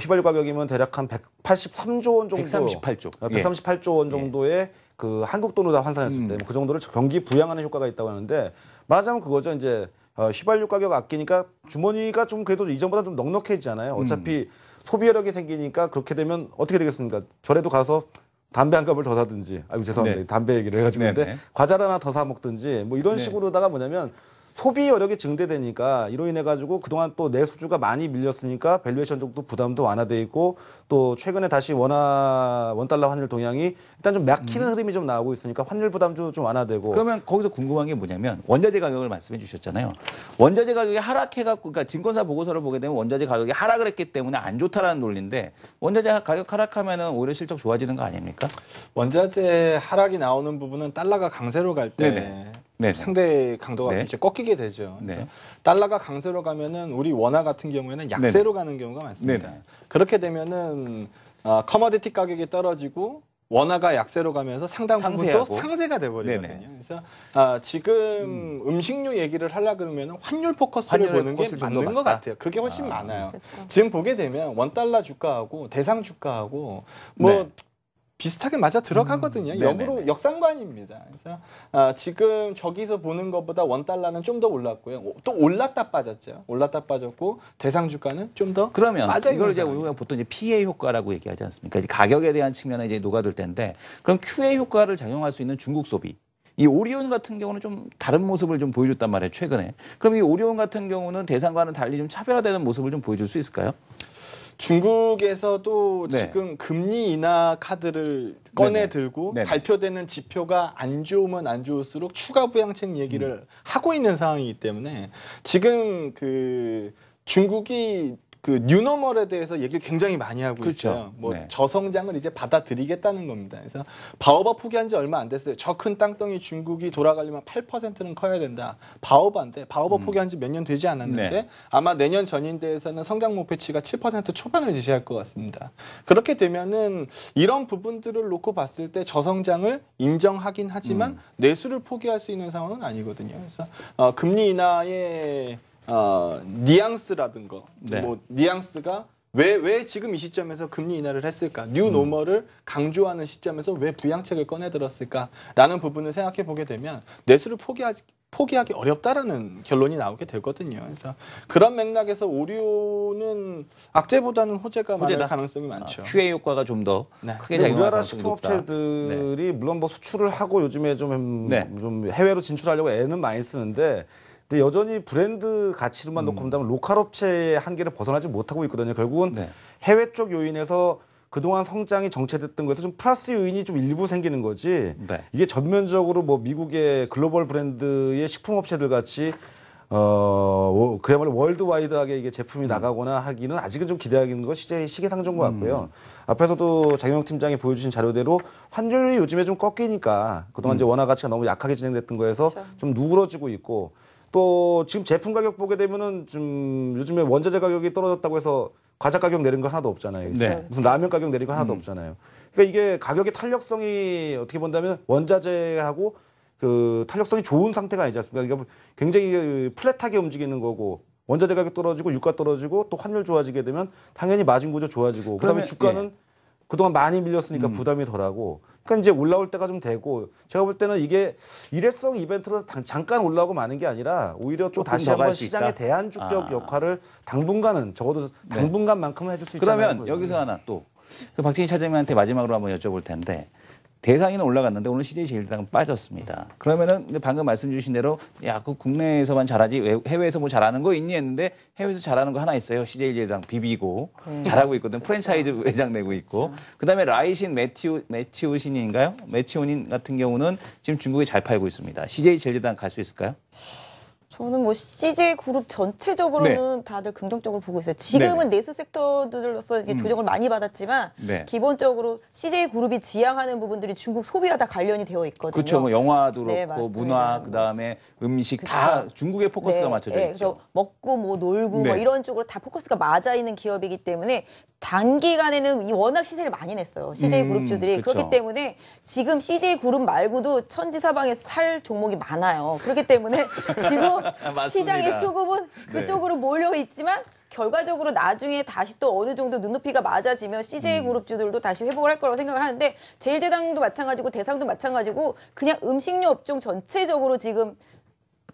휘발유 가격이면 대략 한 183조 원 정도,
138조.
138조 원 정도의 그 한국 돈으로 환산했을 때 그 정도를 경기 부양하는 효과가 있다고 하는데 말하자면 그거죠. 이제 휘발유 가격 아끼니까 주머니가 좀 그래도 이전보다 좀 넉넉해지잖아요. 어차피 소비여력이 생기니까 그렇게 되면 어떻게 되겠습니까? 절에도 가서 담배 한 갑을 더 사든지, 아유 죄송합니다.
네.
담배 얘기를 해가지고
네네.
근데 과자를 하나 더 사 먹든지 뭐 이런
네.
식으로다가 뭐냐면 소비 여력이 증대되니까 이로 인해 가지고 그동안 또 내수주가 많이 밀렸으니까 밸류에이션 쪽도 부담도 완화돼 있고 또 최근에 다시 원달러 환율 동향이 일단 좀 막히는 흐름이 좀 나오고 있으니까 환율 부담도 좀 완화되고
그러면 거기서 궁금한 게 뭐냐면 원자재 가격을 말씀해 주셨잖아요. 원자재 가격이 하락해갖고 그러니까 증권사 보고서를 보게 되면 원자재 가격이 하락을 했기 때문에 안 좋다라는 논리인데 원자재 가격 하락하면은 오히려 실적 좋아지는 거 아닙니까?
원자재 하락이 나오는 부분은 달러가 강세로 갈 때
네네. 네네.
상대 강도가
네.
이제 꺾이게 되죠. 그래서
네.
달러가 강세로 가면은 우리 원화 같은 경우에는 약세로 가는 경우가 많습니다.
네네.
그렇게 되면은 커머디티 가격이 떨어지고 원화가 약세로 가면서 상당 부분 또
상쇄하고.
상세가 돼버리거든요.
네네.
그래서 지금 음식료 얘기를 하려 그러면 환율 포커스를
환율의
보는 게
포커스를 좀더
맞는 것
맞다?
같아요. 그게 훨씬 많아요.
그렇죠.
지금 보게 되면 원달러 주가하고 대상 주가하고 뭐
네.
비슷하게 맞아 들어가거든요.
네네네.
역으로 역상관입니다. 그래서 지금 저기서 보는 것보다 원달러는 좀 더 올랐고요. 또 올랐다 빠졌죠. 올랐다 빠졌고 대상 주가는 좀 더
그러면
빠져 있는
이걸 이제
상황이에요.
우리가 보통 이제 PA 효과라고 얘기하지 않습니까? 이제 가격에 대한 측면에 이제 녹아들 텐데 그럼 QA 효과를 작용할 수 있는 중국 소비. 이 오리온 같은 경우는 좀 다른 모습을 좀 보여줬단 말이에요, 최근에. 그럼 이 오리온 같은 경우는 대상과는 달리 좀 차별화되는 모습을 좀 보여줄 수 있을까요?
중국에서도
네.
지금 금리 인하 카드를 꺼내 들고
네네.
발표되는 지표가 안 좋으면 안 좋을수록 추가 부양책 얘기를 하고 있는 상황이기 때문에 지금 그 중국이 그 뉴노멀에 대해서 얘기를 굉장히 많이 하고
그렇죠.
있어요. 뭐
네.
저성장을 이제 받아들이겠다는 겁니다. 그래서 바오바 포기한 지 얼마 안 됐어요. 저 큰 땅덩이 중국이 돌아가려면 8%는 커야 된다. 바오바인데 바오바 포기한 지 몇 년 되지 않았는데
네.
아마 내년 전인대에서는 성장 목표치가 7% 초반을 제시할 것 같습니다. 그렇게 되면은 이런 부분들을 놓고 봤을 때 저성장을 인정하긴 하지만 내수를 포기할 수 있는 상황은 아니거든요. 그래서 금리 인하의 뉘앙스라든가
네.
뭐 뉘앙스가 왜 지금 이 시점에서 금리 인하를 했을까? 뉴 노멀을 강조하는 시점에서 왜 부양책을 꺼내 들었을까라는 부분을 생각해 보게 되면 내수를 포기하기 어렵다라는 결론이 나오게 되거든요. 그래서 그런 맥락에서 오리온은 악재보다는 호재가 많을
호재다?
가능성이 많죠.
QA 효과가 좀 더
네.
크게
근데
작용할
우리나라
가능성이 높다.
식품업체들이 물론 뭐 수출을 하고 요즘에 좀
네.
해외로 진출하려고 애는 많이 쓰는데 근데 여전히 브랜드 가치로만 놓고 본다면 로컬 업체의 한계를 벗어나지 못하고 있거든요. 결국은
네.
해외 쪽 요인에서 그동안 성장이 정체됐던 거에서 좀 플러스 요인이 좀 일부 생기는 거지.
네.
이게 전면적으로 뭐 미국의 글로벌 브랜드의 식품업체들 같이 그야말로 월드와이드하게 이게 제품이 나가거나 하기는 아직은 좀 기대하기는 거 시기상조인 것 같고요. 앞에서도 장영 팀장이 보여주신 자료대로 환율이 요즘에 좀 꺾이니까 그동안 이제 원화 가치가 너무 약하게 진행됐던 거에서
그렇죠.
좀 누그러지고 있고 또 지금 제품 가격 보게 되면은 좀 요즘에 원자재 가격이 떨어졌다고 해서 과자 가격 내린 거 하나도 없잖아요.
네.
무슨 라면 가격 내린 거 하나도 없잖아요. 그러니까 이게 가격의 탄력성이 어떻게 본다면 원자재하고 그 탄력성이 좋은 상태가 아니지 않습니까? 그러니까 굉장히 플랫하게 움직이는 거고 원자재 가격 떨어지고 유가 떨어지고 또 환율 좋아지게 되면 당연히 마진 구조 좋아지고 그다음에
그러면,
주가는 그동안 많이 밀렸으니까 부담이 덜하고 그러니까 이제 올라올 때가 좀 되고 제가 볼 때는 이게 일회성 이벤트로 잠깐 올라오고 마는 게 아니라 오히려 또
조금
다시
더 갈
한번
수
시장의
있다?
대안축적 역할을 당분간은 적어도 당분간만큼은 해줄 수 있잖아요.
그러면 여기서 하나 또 그 박진희 차장님한테 마지막으로 한번 여쭤볼 텐데 대상위는 올라갔는데 오늘 CJ 제일제당은 빠졌습니다. 그러면은 방금 말씀 주신 대로 야, 그 국내에서만 잘하지 해외에서 뭐 잘하는 거 있니 했는데 해외에서 잘하는 거 하나 있어요. CJ 제일제당 비비고 잘하고 있거든. 프랜차이즈 외장 내고 있고. 그다음에 라이신 매치오신인가요? 매치오닌 같은 경우는 지금 중국에 잘 팔고 있습니다. CJ 제일제당 갈 수 있을까요?
저는 뭐 CJ 그룹 전체적으로는 다들 긍정적으로 보고 있어요. 지금은 내수 섹터들로서 이제 조정을 많이 받았지만 기본적으로 CJ 그룹이 지향하는 부분들이 중국 소비와 다 관련이 되어 있거든요.
그렇죠. 뭐 영화도
네,
그렇고
맞습니다.
문화 그다음에 음식 다 중국에 포커스가 맞춰져 있죠.
그래서 먹고 뭐 놀고 뭐 이런 쪽으로 다 포커스가 맞아 있는 기업이기 때문에 단기간에는 워낙 시세를 많이 냈어요. CJ 그룹주들이.
그렇죠.
그렇기 때문에 지금 CJ 그룹 말고도 천지사방에 살 종목이 많아요. 그렇기 때문에 지금 시장의 수급은 그쪽으로 몰려 있지만 결과적으로 나중에 다시 또 어느 정도 눈높이가 맞아지면 CJ 그룹주들도 다시 회복을 할 거라고 생각을 하는데 제일제당도 마찬가지고 대상도 마찬가지고 그냥 음식료 업종 전체적으로 지금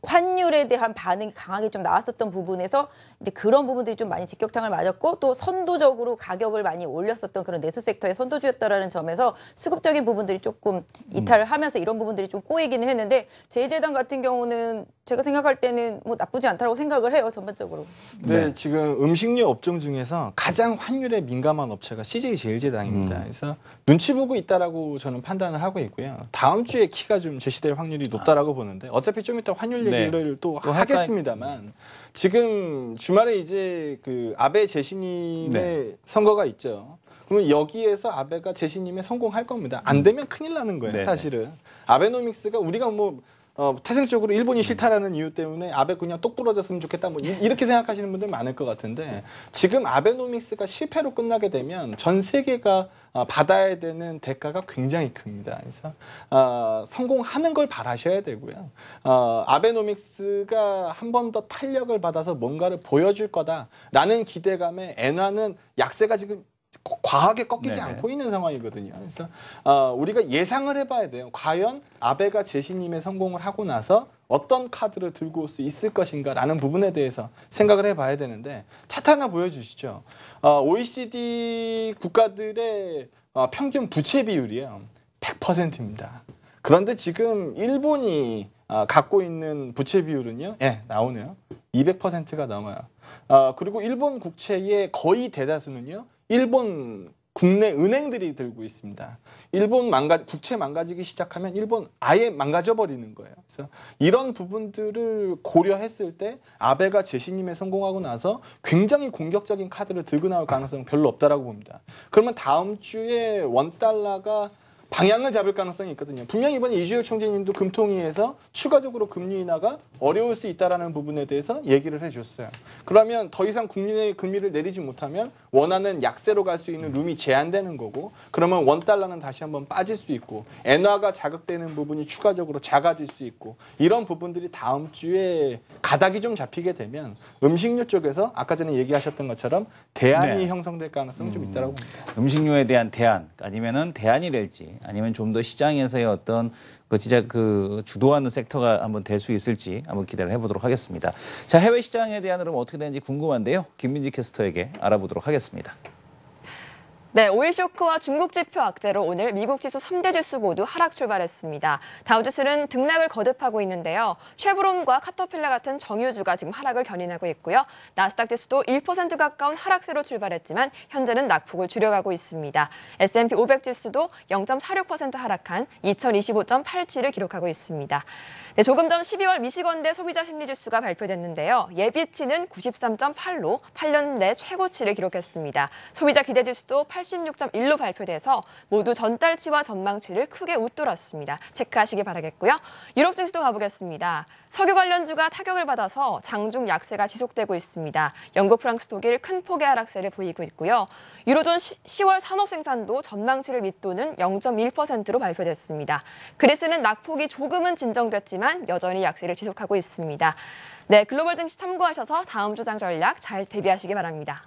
환율에 대한 반응이 강하게 좀 나왔었던 부분에서 이제 그런 부분들이 좀 많이 직격탄을 맞았고 또 선도적으로 가격을 많이 올렸었던 그런 내수 섹터의 선도주였다라는 점에서 수급적인 부분들이 조금 이탈을 하면서 이런 부분들이 좀 꼬이기는 했는데 제일제당 같은 경우는 제가 생각할 때는 뭐 나쁘지 않다고 생각을 해요, 전반적으로.
네, 지금 음식료 업종 중에서 가장 환율에 민감한 업체가 CJ 제일제당입니다. 그래서 눈치 보고 있다라고 저는 판단을 하고 있고요. 다음 주에 키가 좀 제시될 확률이 높다라고 보는데 어차피 좀 이따 환율 얘기를 또 하겠습니다만 지금 주말에 이제 그 아베 제시님의 선거가 있죠. 그러면 여기에서 아베가 제시님에 성공할 겁니다. 안 되면 큰일 나는 거예요, 사실은. 아베노믹스가 우리가 뭐 태생적으로 일본이 싫다라는 이유 때문에 아베 그냥 똑 부러졌으면 좋겠다 뭐 이렇게 생각하시는 분들 많을 것 같은데 지금 아베노믹스가 실패로 끝나게 되면 전 세계가 받아야 되는 대가가 굉장히 큽니다. 그래서 성공하는 걸 바라셔야 되고요. 아베노믹스가 한 번 더 탄력을 받아서 뭔가를 보여줄 거다라는 기대감에 엔화는 약세가 지금 과하게 꺾이지 않고 있는 상황이거든요. 그래서 우리가 예상을 해봐야 돼요. 과연 아베가 제시님의 성공을 하고 나서 어떤 카드를 들고 올 수 있을 것인가라는 부분에 대해서 생각을 해봐야 되는데 차트 하나 보여주시죠. OECD 국가들의 평균 부채 비율이요. 100%입니다. 그런데 지금 일본이 갖고 있는 부채 비율은요. 나오네요. 200%가 넘어요. 그리고 일본 국채의 거의 대다수는요. 일본 국내 은행들이 들고 있습니다. 일본 국채 망가지기 시작하면 일본 아예 망가져 버리는 거예요. 그래서 이런 부분들을 고려했을 때 아베가 제시님에 성공하고 나서 굉장히 공격적인 카드를 들고 나올 가능성은 별로 없다라고 봅니다. 그러면 다음 주에 원달러가 방향을 잡을 가능성이 있거든요. 분명히 이번에 이주열 총재님도 금통위에서 추가적으로 금리 인하가 어려울 수 있다는 부분에 대해서 얘기를 해줬어요. 그러면 더 이상 국민의 금리를 내리지 못하면 원하는 약세로 갈 수 있는 룸이 제한되는 거고 그러면 원달러는 다시 한번 빠질 수 있고 엔화가 자극되는 부분이 추가적으로 작아질 수 있고 이런 부분들이 다음 주에 가닥이 좀 잡히게 되면 음식료 쪽에서 아까 전에 얘기하셨던 것처럼 대안이 형성될 가능성이 좀 있다고 봅니다.
음식료에 대한 대안 아니면은 대안이 될지 아니면 좀 더 시장에서의 어떤 진짜 주도하는 섹터가 한번 될 수 있을지 한번 기대를 해보도록 하겠습니다. 자, 해외 시장에 대한 흐름 어떻게 되는지 궁금한데요. 김민지 캐스터에게 알아보도록 하겠습니다.
네, 오일 쇼크와 중국 지표 악재로 오늘 미국 지수 3대 지수 모두 하락 출발했습니다. 다우지수는 등락을 거듭하고 있는데요. 쉐브론과 카터필러 같은 정유주가 지금 하락을 견인하고 있고요. 나스닥 지수도 1% 가까운 하락세로 출발했지만 현재는 낙폭을 줄여가고 있습니다. S&P 500 지수도 0.46% 하락한 2025.87을 기록하고 있습니다. 네, 조금 전 12월 미시건대 소비자 심리지수가 발표됐는데요. 예비치는 93.8로 8년 내 최고치를 기록했습니다. 소비자 기대지수도 86.1로 발표돼서 모두 전달치와 전망치를 크게 웃돌았습니다. 체크하시기 바라겠고요. 유럽 증시도 가보겠습니다. 석유 관련주가 타격을 받아서 장중 약세가 지속되고 있습니다. 영국, 프랑스, 독일 큰 폭의 하락세를 보이고 있고요. 유로존 10월 산업 생산도 전망치를 밑도는 0.1%로 발표됐습니다. 그리스는 낙폭이 조금은 진정됐지만 여전히 약세를 지속하고 있습니다. 네, 글로벌 증시 참고하셔서 다음 주 장 전략 잘 대비하시기 바랍니다.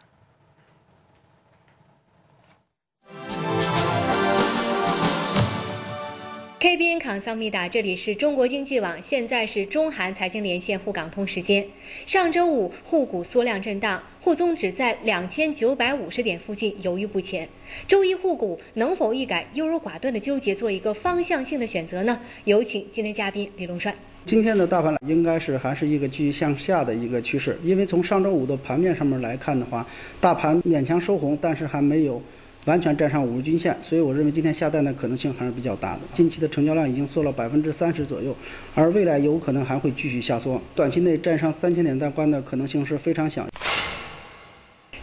KBN 港商密达，这里是中国经济网，现在是中韩财经连线沪港通时间。上周五，沪股缩量震荡，沪综指在2950点附近犹豫不前。周一沪股能否一改优柔寡断的纠结，做一个方向性的选择呢？有请今天嘉宾李龙帅。
今天的大盘应该是还是一个继续向下的一个趋势，因为从上周五的盘面上面来看的话，大盘勉强收红，但是还没有完全站上5日均线，所以我认为今天下单的可能性还是比较大的。近期的成交量已经缩了30%左右，而未来有可能还会继续下缩，短期内站上3000点大关的可能性是非常小。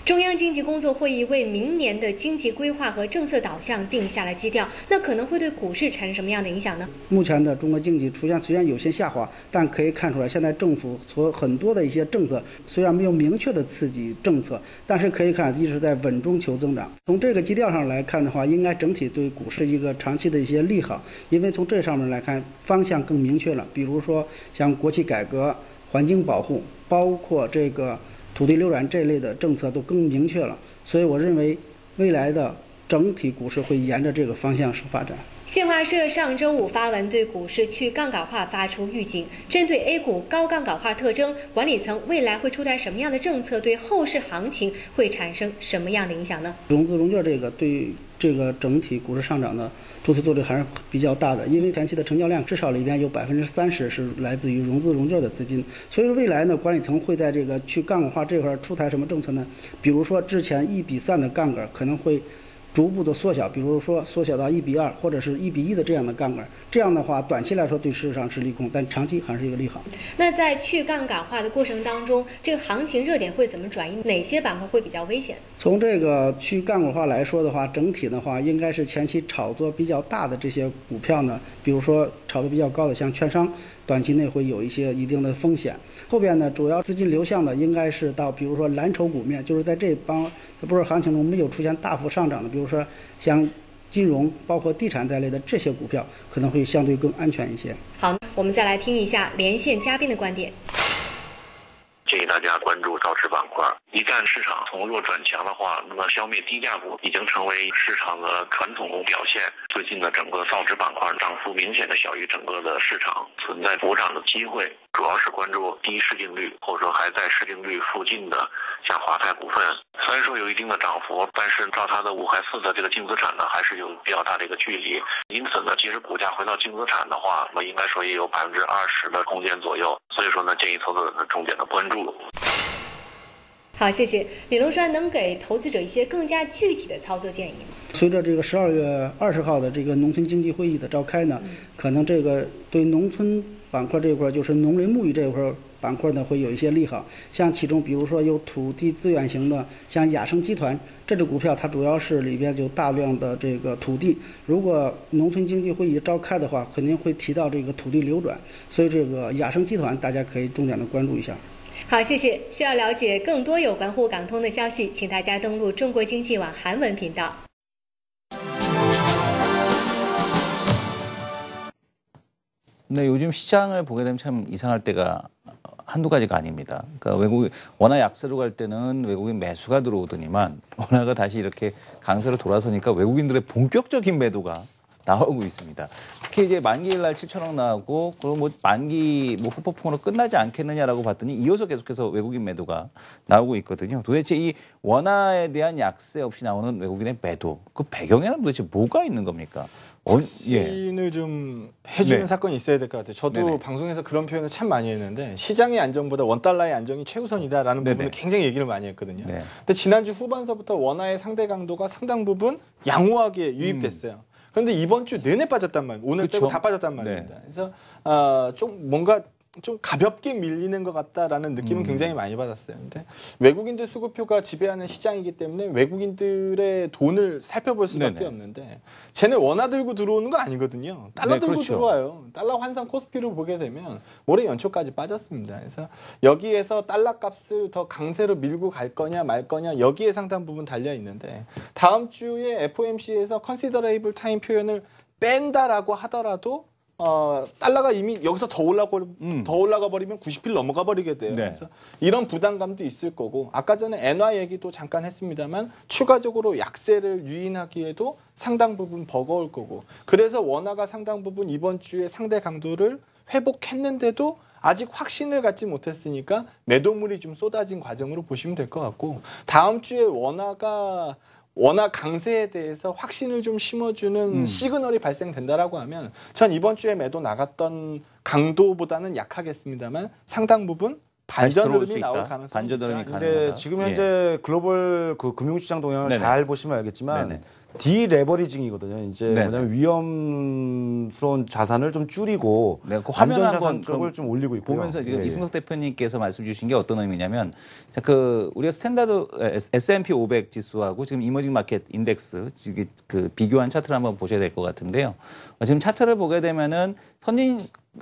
中央经济工作会议为明年的经济规划和政策导向定下了基调，那可能会对股市产生什么样的影响呢？
目前的中国经济出现虽然有些下滑，但可以看出来，现在政府所很多的一些政策虽然没有明确的刺激政策，但是可以看一直在稳中求增长。从这个基调上来看的话，应该整体对股市一个长期的一些利好，因为从这上面来看，方向更明确了。比如说像国企改革、环境保护，包括这个土地流转这类的政策都更明确了，所以我认为未来的整体股市会沿着这个方向发展。
新华社上周五发文对股市去杠杆化发出预警，针对 A 股高杠杆化特征，管理层未来会出台什么样的政策，对后市行情会产生什么样的影响呢？
融资融券这个对这个整体股市上涨的助推作用还是比较大的，因为前期的成交量至少里边有30%是来自于融资融券的资金，所以未来呢，管理层会在这个去杠杆化这块出台什么政策呢？比如说之前1:3的杠杆可能会逐步的缩小，比如说缩小到1:2或者是1:1的这样的杠杆，这样的话短期来说对市场是利空，但长期还是一个利好。
那在去杠杆化的过程当中，这个行情热点会怎么转移？哪些板块会比较危险？
从这个去杠杆化来说的话，整体的话应该是前期炒作比较大的这些股票呢，比如说炒得比较高的像券商，短期内会有一些一定的风险。后边呢，主要资金流向的应该是到比如说蓝筹股面，就是在这波行情中没有出现大幅上涨的，比如说像金融、包括地产在内的这些股票，可能会相对更安全一些。
好，我们再来听一下连线嘉宾的观点。
建议大家关注造纸板块。一旦市场从弱转强的话，那么消灭低价股已经成为市场的传统表现。最近的整个造纸板块涨幅明显的小于整个的市场，存在补涨的机会。主要是关注低市净率或者说还在市净率附近的，像华泰股份，虽然说有一定的涨幅，但是照它的5还4的这个净资产呢，还是有比较大的一个距离。因此呢，即使股价回到净资产的话，那么应该说也有20%的空间左右。所以说呢，建议投资者重点的关注。
好，谢谢李龙栓，能给投资者一些更加具体的操作建议吗？
随着这个12月20号的这个农村经济会议的召开呢，可能这个对农村板块这块，就是农林牧渔这块板块呢，会有一些利好。像其中比如说有土地资源型的，像雅生集团这只股票，它主要是里边有大量的这个土地。如果农村经济会议召开的话，肯定会提到这个土地流转，所以这个雅生集团大家可以重点的关注一下。
好，谢谢。需要了解更多有关沪港通的消息，请大家登录中国经济网韩文频道。
근데 요즘 시장을 보게 되면 참 이상할 때가 한두 가지가 아닙니다. 그러니까 외국이 원화 약세로 갈 때는 외국인 매수가 들어오더니만 원화가 다시 이렇게 강세로 돌아서니까 외국인들의 본격적인 매도가 나오고 있습니다. 특히 이제 만기일 날 7천억 나오고 그리고 뭐 만기 뭐 후폭풍으로 끝나지 않겠느냐라고 봤더니 이어서 계속해서 외국인 매도가 나오고 있거든요. 도대체 이 원화에 대한 약세 없이 나오는 외국인의 매도 그 배경에는 도대체 뭐가 있는 겁니까?
확신을 좀 해주는
네.
사건이 있어야 될 것 같아요. 저도
네네.
방송에서 그런 표현을 참 많이 했는데 시장의 안정보다 원달러의 안정이 최우선이다라는
네네.
부분을 굉장히 얘기를 많이 했거든요.
네.
근데 지난주 후반서부터 원화의 상대 강도가 상당 부분 양호하게 유입됐어요. 그런데 이번 주 내내 빠졌단 말이에요. 오늘
그쵸?
빼고 다 빠졌단 말입니다.
네.
그래서 좀 뭔가 좀 가볍게 밀리는 것 같다라는 느낌은 굉장히 많이 받았어요. 근데 외국인들 수급표가 지배하는 시장이기 때문에 외국인들의 돈을 살펴볼 수밖에
네네.
없는데 쟤네 원화 들고 들어오는 거 아니거든요. 달러
네,
들고
그렇죠.
들어와요. 달러 환산 코스피를 보게 되면 올해 연초까지 빠졌습니다. 그래서 여기에서 달러 값을 더 강세로 밀고 갈 거냐 말 거냐 여기에 상당 부분 달려 있는데 다음 주에 FOMC에서 considerable time 표현을 뺀다라고 하더라도 달러가 이미 여기서 더 올라가 버리면 90필 넘어가 버리게 돼요.
네.
그래서 이런 부담감도 있을 거고 아까 전에 엔화 얘기도 잠깐 했습니다만 추가적으로 약세를 유인하기에도 상당 부분 버거울 거고 그래서 원화가 상당 부분 이번 주에 상대 강도를 회복했는데도 아직 확신을 갖지 못했으니까 매도물이 좀 쏟아진 과정으로 보시면 될 것 같고 다음 주에 원화 강세에 대해서 확신을 좀 심어주는 시그널이 발생된다라고 하면 전 이번 주에 매도 나갔던 강도보다는 약하겠습니다만 상당 부분 반전
들어올 수
흐름이 나올
있다.
가능성이
반전 흐름이
있다.
가능하다.
근데 지금 현재 글로벌 그 금융시장 동향을
네네.
잘 보시면 알겠지만
네네.
디레버리징이거든요. 이제
네네.
뭐냐면 위험스러운 자산을 좀 줄이고
네, 그 화면
안전
한번
자산 쪽을 좀 올리고 있고요.
보면서 지금
예, 예.
이승석 대표님께서 말씀 주신 게 어떤 의미냐면, 자, 우리가 스탠다드 S&P 500 지수하고 지금 이머징 마켓 인덱스 그 비교한 차트를 한번 보셔야 될 것 같은데요. 지금 차트를 보게 되면은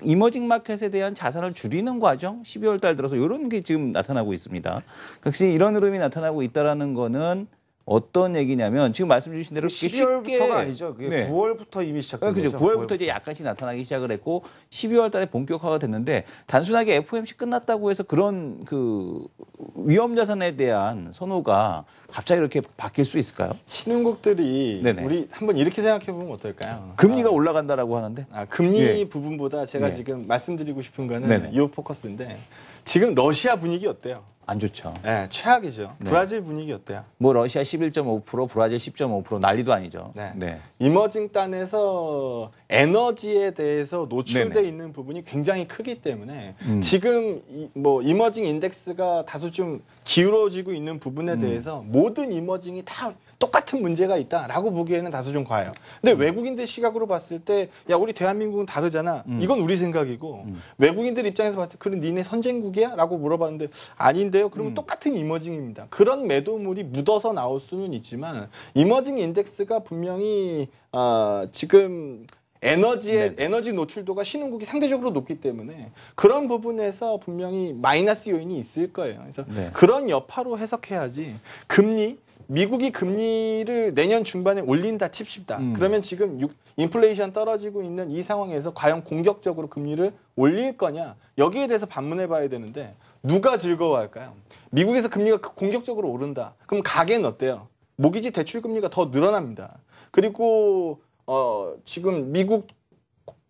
이머징 마켓에 대한 자산을 줄이는 과정, 12월 달 들어서 이런 게 지금 나타나고 있습니다. 역시 이런 흐름이 나타나고 있다라는 거는 어떤 얘기냐면 지금 말씀 주신 대로
12월부터가 아니죠. 그게
네.
9월부터 이미 시작된
그죠.
거죠.
9월부터 이제 약간씩 나타나기 시작을 했고 12월 달에 본격화가 됐는데 단순하게 FOMC 끝났다고 해서 그런 그 위험 자산에 대한 선호가 갑자기 이렇게 바뀔 수 있을까요?
신흥국들이
네네.
우리 한번 이렇게 생각해 보면 어떨까요?
금리가 올라간다라고 하는데
금리
예.
부분보다 제가
예.
지금 말씀드리고 싶은 거는
네네.
이 포커스인데 지금 러시아 분위기 어때요?
안 좋죠.
네, 최악이죠.
네.
브라질 분위기 어때요?
뭐 러시아 11.5%, 브라질 10.5% 난리도 아니죠.
네. 이머징 단에서 에너지에 대해서 노출돼
네네.
있는 부분이 굉장히 크기 때문에 지금 이머징 인덱스가 다소 좀 기울어지고 있는 부분에 대해서 모든 이머징이 다 똑같은 문제가 있다라고 보기에는 다소 좀 과해요. 근데 외국인들 시각으로 봤을 때 야 우리 대한민국은 다르잖아. 이건 우리 생각이고 외국인들 입장에서 봤을 때 그럼 니네 선진국이야? 라고 물어봤는데 아닌데요. 그러면 똑같은 이머징입니다. 그런 매도물이 묻어서 나올 수는 있지만 이머징 인덱스가 분명히 지금 에너지 노출도가 신흥국이 상대적으로 높기 때문에 그런 부분에서 분명히 마이너스 요인이 있을 거예요. 그래서
네.
그런 여파로 해석해야지 미국이 금리를 내년 중반에 올린다 칩시다. 그러면 지금 인플레이션 떨어지고 있는 이 상황에서 과연 공격적으로 금리를 올릴 거냐 여기에 대해서 반문해 봐야 되는데 누가 즐거워할까요? 미국에서 금리가 공격적으로 오른다. 그럼 가계는 어때요? 모기지 대출 금리가 더 늘어납니다. 그리고 지금 미국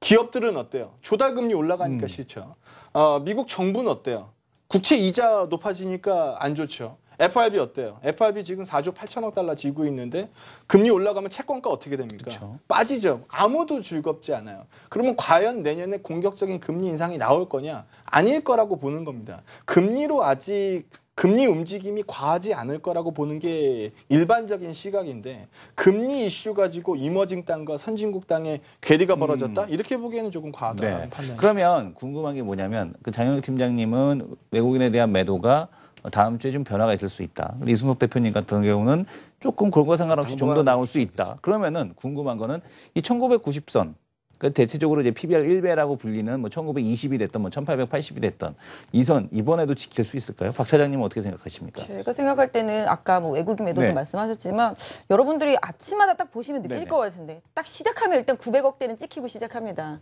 기업들은 어때요? 조달금리 올라가니까 싫죠. 미국 정부는 어때요? 국채 이자 높아지니까 안 좋죠. FRB 어때요? FRB 지금 4조 8천억 달러 지고 있는데 금리 올라가면 채권가 어떻게 됩니까?
그쵸.
빠지죠. 아무도 즐겁지 않아요. 그러면 과연 내년에 공격적인 금리 인상이 나올 거냐? 아닐 거라고 보는 겁니다. 금리로 아직 금리 움직임이 과하지 않을 거라고 보는 게 일반적인 시각인데 금리 이슈 가지고 이머징 땅과 선진국 땅의 괴리가 벌어졌다? 이렇게 보기에는 조금 과하다는
네.
판단입니다.
그러면 궁금한 게 뭐냐면 그 장영혁 팀장님은 외국인에 대한 매도가 다음 주에 좀 변화가 있을 수 있다. 이승석 대표님 같은 경우는 조금 그런 거 상관없이 좀 더 나올 수 있다. 그러면은 궁금한 거는 이 1990선 그 대체적으로 이제 PBR 1배라고 불리는 뭐 1920이 됐던 뭐 1880이 됐던 이 선 이번에도 지킬 수 있을까요? 박 차장님은 어떻게 생각하십니까?
제가 생각할 때는 아까 뭐 외국인 매도도
네.
말씀하셨지만 여러분들이 아침마다 딱 보시면 느끼실
네네.
것 같은데 딱 시작하면 일단 900억대는 찍히고 시작합니다.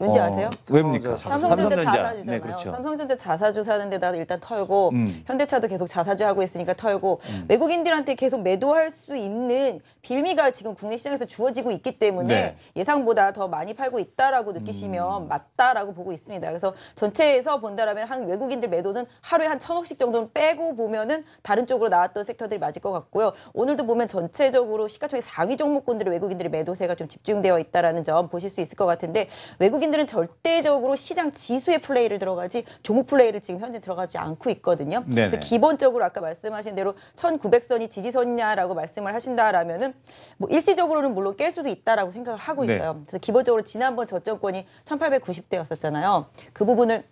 왠지 아세요?
왜입니까?
삼성전자 자사주잖아요.
네, 그렇죠.
삼성전자 자사주 사는 데다 일단 털고 현대차도 계속 자사주 하고 있으니까 털고 외국인들한테 계속 매도할 수 있는 빌미가 지금 국내 시장에서 주어지고 있기 때문에
네.
예상보다 더 많이 팔고 있다라고 느끼시면 맞다라고 보고 있습니다. 그래서 전체에서 본다라면 한 외국인들 매도는 하루에 한 1,000억씩 정도는 빼고 보면은 다른 쪽으로 나왔던 섹터들이 맞을 것 같고요. 오늘도 보면 전체적으로 시가총액 상위 종목군들의 외국인들의 매도세가 좀 집중되어 있다라는 점 보실 수 있을 것 같은데 외국인들은 절대적으로 시장 지수의 플레이를 들어가지 종목 플레이를 지금 현재 들어가지 않고 있거든요.
네네.
그래서 기본적으로 아까 말씀하신 대로 1900선이 지지선이냐라고 말씀을 하신다라면은 뭐 일시적으로는 물론 깰 수도 있다라고 생각을 하고
네.
있어요. 그래서 기본적으로 지난번 저점권이 1890대였었잖아요. 그 부분을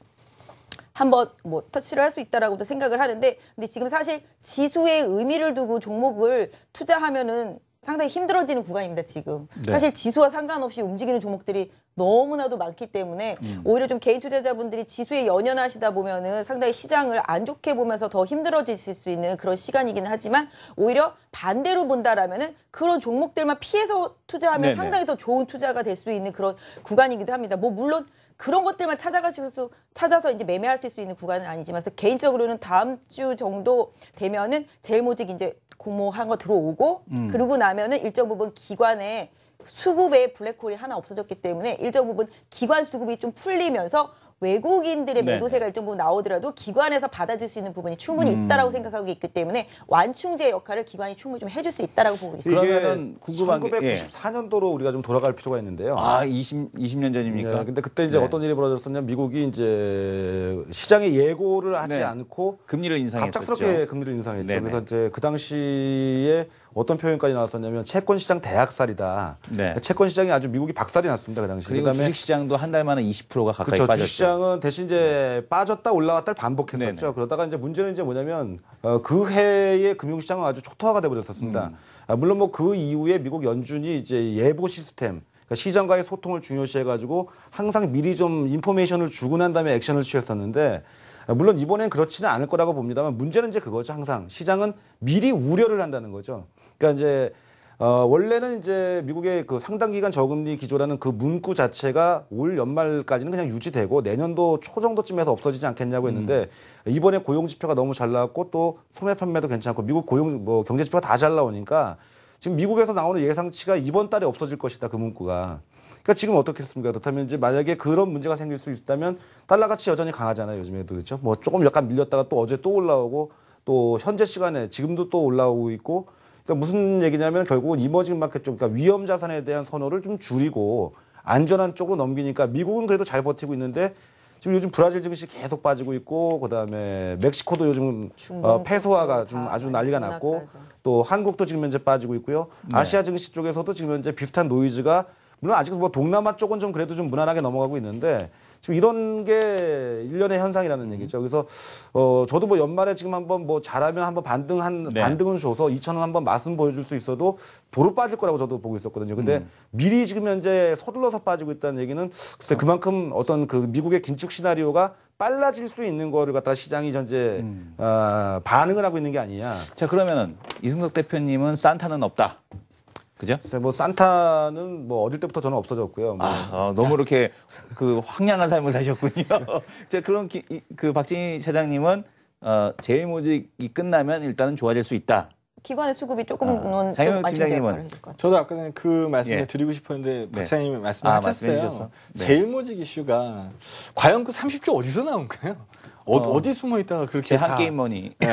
한번 뭐 터치를 할 수 있다라고도 생각을 하는데 근데 지금 사실 지수의 의미를 두고 종목을 투자하면은 상당히 힘들어지는 구간입니다, 지금.
네.
사실 지수와 상관없이 움직이는 종목들이 너무나도 많기 때문에 오히려 좀 개인 투자자분들이 지수에 연연하시다 보면은 상당히 시장을 안 좋게 보면서 더 힘들어지실 수 있는 그런 시간이기는 하지만 오히려 반대로 본다라면은 그런 종목들만 피해서 투자하면
네네.
상당히 더 좋은 투자가 될 수 있는 그런 구간이기도 합니다. 뭐 물론 그런 것들만 찾아서 이제 매매하실 수 있는 구간은 아니지만 개인적으로는 다음 주 정도 되면은 제일모직 이제 공모한 거 들어오고 그러고 나면은 일정 부분 기관에 수급에 블랙홀이 하나 없어졌기 때문에 일정 부분 기관 수급이 좀 풀리면서 외국인들의
네네.
매도세가 일정 부분 나오더라도 기관에서 받아줄 수 있는 부분이 충분히 있다라고 생각하고 있기 때문에 완충제 역할을 기관이 충분히 좀 해줄 수 있다라고 보고 있습니다.
그러면은 궁금한 게
1994년도로 우리가 좀 돌아갈 필요가 있는데요.
20년 전입니까?
네, 근데 그때 이제
네.
어떤 일이 벌어졌었냐면 미국이 이제 시장에 예고를 하지
네.
않고
금리를 인상했었죠.
갑작스럽게 금리를 인상했죠.
네네.
그래서 이제 그 당시에 어떤 표현까지 나왔었냐면 채권 시장 대학살이다.
네.
채권 시장이 아주 미국이 박살이 났습니다. 그 당시.
그리고 주식 시장도 한 달 만에 20%가 가까이
그렇죠.
빠졌죠.
주식시장은 대신 이제 빠졌다 올라갔다를 반복했었죠.
네네.
그러다가 이제 문제는 이제 뭐냐면 그 해의 금융시장은 아주 초토화가 돼버렸었습니다. 물론 뭐 그 이후에 미국 연준이 이제 예보 시스템, 그러니까 시장과의 소통을 중요시해가지고 항상 미리 좀 인포메이션을 주고 난 다음에 액션을 취했었는데 물론 이번엔 그렇지는 않을 거라고 봅니다만 문제는 이제 그거죠. 항상 시장은 미리 우려를 한다는 거죠. 그러니까 이제 원래는 이제 미국의 그 상당 기간 저금리 기조라는 그 문구 자체가 올 연말까지는 그냥 유지되고 내년도 초 정도쯤에서 없어지지 않겠냐고 했는데 이번에 고용 지표가 너무 잘 나왔고 또 소매 판매도 괜찮고 미국 고용 뭐 경제 지표가 다 잘 나오니까 지금 미국에서 나오는 예상치가 이번 달에 없어질 것이다 그 문구가. 그러니까 지금 어떻겠습니까? 그렇다면 이제 만약에 그런 문제가 생길 수 있다면 달러 가치 여전히 강하잖아요. 요즘에도 그렇죠. 뭐 조금 약간 밀렸다가 또 어제 또 올라오고 또 현재 시간에 지금도 또 올라오고 있고. 그러니까 무슨 얘기냐면 결국은 이머징 마켓 쪽, 그러니까 위험 자산에 대한 선호를 좀 줄이고 안전한 쪽으로 넘기니까 미국은 그래도 잘 버티고 있는데 지금 요즘 브라질 증시 계속 빠지고 있고 그다음에 멕시코도 요즘 페소화가 좀 아주 난리가 났고 또 한국도 지금 현재 빠지고 있고요. 아시아 증시 쪽에서도 지금 현재 비슷한 노이즈가 물론 아직 뭐 동남아 쪽은 좀 그래도 좀 무난하게 넘어가고 있는데 지금 이런 게 일련의 현상이라는 얘기죠. 그래서 저도 뭐 연말에 지금 한번 뭐 잘하면 한번 반등은 줘서 2,000원 한번 맛은 보여줄 수 있어도 도로 빠질 거라고 저도 보고 있었거든요. 근데 미리 지금 현재 서둘러서 빠지고 있다는 얘기는 글쎄 그만큼 어떤 그 미국의 긴축 시나리오가 빨라질 수 있는 거를 갖다가 시장이 현재 반응을 하고 있는 게 아니냐.
자, 그러면은 이승석 대표님은 산타는 없다. 그죠?
뭐 산타는 뭐 어릴 때부터 저는 없어졌고요. 뭐.
너무 이렇게 그 황량한 삶을 사셨군요. 자, 그럼 그 박진희 차장님은 재임 모직이 끝나면 일단은 좋아질 수 있다.
기관의 수급이 조금은
장영욱
완충제
팀장님은
역할을 해줄 것 같아요.
저도 아까 전에 그 말씀을
예.
드리고 싶었는데
네.
박사님이 말씀하셨어요.
말씀해 주셔서. 네.
제일모직 이슈가 과연 그 30조 어디서 나온 거예요? 어디 숨어 있다가 그렇게
한 게임 머니.
네.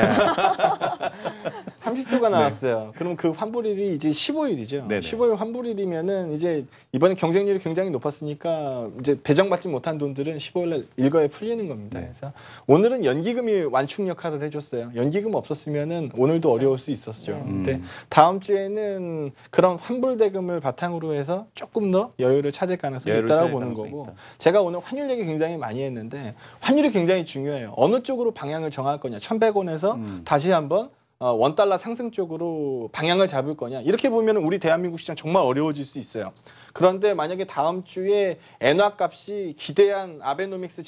30조가 나왔어요. 그럼 그 환불일이 이제 15일이죠.
네네.
15일 환불일이면은 이제 이번에 경쟁률이 굉장히 높았으니까 이제 배정받지 못한 돈들은 15일 날 일거에 풀리는 겁니다. 그래서 오늘은 연기금이 완충 역할을 해줬어요. 연기금 없었으면은 오늘도 어려울 수 있었죠. 근데 다음 주에는 그런 환불 대금을 바탕으로 해서 조금 더 여유를 찾을 가능성이 있다고 보는 거고. 제가 오늘 환율 얘기 굉장히 많이 했는데 환율이 굉장히 중요해요. 어느 쪽으로 방향을 정할 거냐. 1,100원에서 다시 한번 원달러 상승 쪽으로 방향을 잡을 거냐. 이렇게 보면 우리 대한민국 시장 정말 어려워질 수 있어요. 그런데 만약에 다음 주에 엔화 값이 기대한 아베노믹스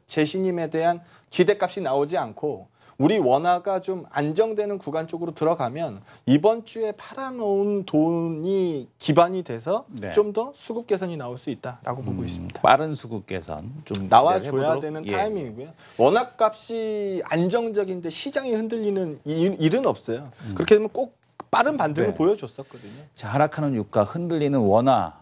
재신임에 대한 기대값이 나오지 않고 우리 원화가 좀 안정되는 구간 쪽으로 들어가면 이번 주에 팔아놓은 돈이 기반이 돼서
네.
좀 더 수급 개선이 나올 수 있다라고 보고 있습니다.
빠른 수급 개선 좀
나와줘야
기대해보도록.
되는
예.
타이밍이고요. 원화 값이 안정적인데 시장이 흔들리는 일은 없어요. 그렇게 되면 꼭 빠른 반등을
네.
보여줬었거든요.
자, 하락하는 유가, 흔들리는 원화,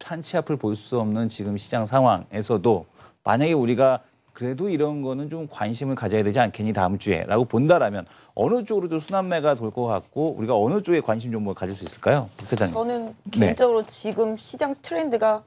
한치 앞을 볼 수 없는 지금 시장 상황에서도 만약에 우리가 그래도 이런 거는 좀 관심을 가져야 되지 않겠니 다음 주에라고 본다라면 어느 쪽으로 좀 순환매가 돌 것 같고 우리가 어느 쪽에 관심 좀 가질 수 있을까요, 박 차장님?
저는 개인적으로 지금 시장 트렌드가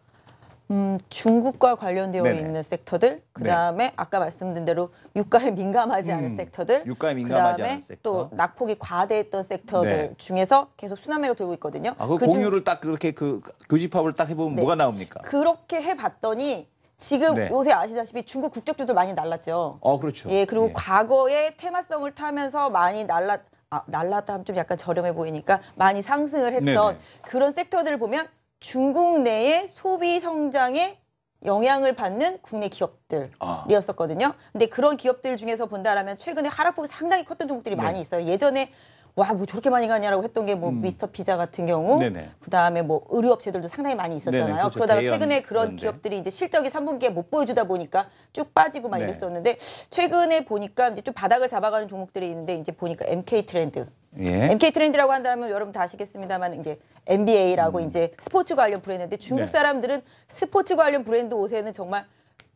중국과 관련되어
네네.
있는 섹터들, 그다음에 아까 말씀드린 대로 유가에 민감하지 않은 섹터들,
유가에 민감하지
그다음에
않은 섹터.
또 낙폭이 과대했던 섹터들
네.
중에서 계속 순환매가 돌고 있거든요.
그
그중
공유를 딱 그렇게 그 교집합을 딱 해보면
네.
뭐가 나옵니까?
그렇게 해봤더니 지금
네.
요새 아시다시피 중국 국적주들 많이 날랐죠.
그렇죠.
예, 그리고
예.
과거의 테마성을 타면서 많이 날랐다 하면 좀 약간 저렴해 보이니까 많이 상승을 했던
네네.
그런 섹터들을 보면 중국 내의 소비 성장에 영향을 받는 국내 기업들이었었거든요. 근데 그런 기업들 중에서 본다라면 최근에 하락폭이 상당히 컸던 종목들이 많이 있어요. 예전에 와, 뭐 저렇게 많이 가냐라고 했던 게 뭐 미스터 피자 같은 경우,
네네.
그다음에 뭐 의류업체들도 상당히 많이 있었잖아요.
네네, 그렇죠.
그러다가
대형
최근에 그런
그런데.
기업들이 이제 실적이 3분기에 못 보여주다 보니까 쭉 빠지고 막
네.
이랬었는데 최근에 보니까 이제 좀 바닥을 잡아가는 종목들이 있는데 이제 보니까 MK 트렌드.
예.
MK 트렌드라고 한다면 여러분 다 아시겠습니다만 이제 NBA라고 이제 스포츠 관련 브랜드인데 중국
네.
사람들은 스포츠 관련 브랜드 옷에는 정말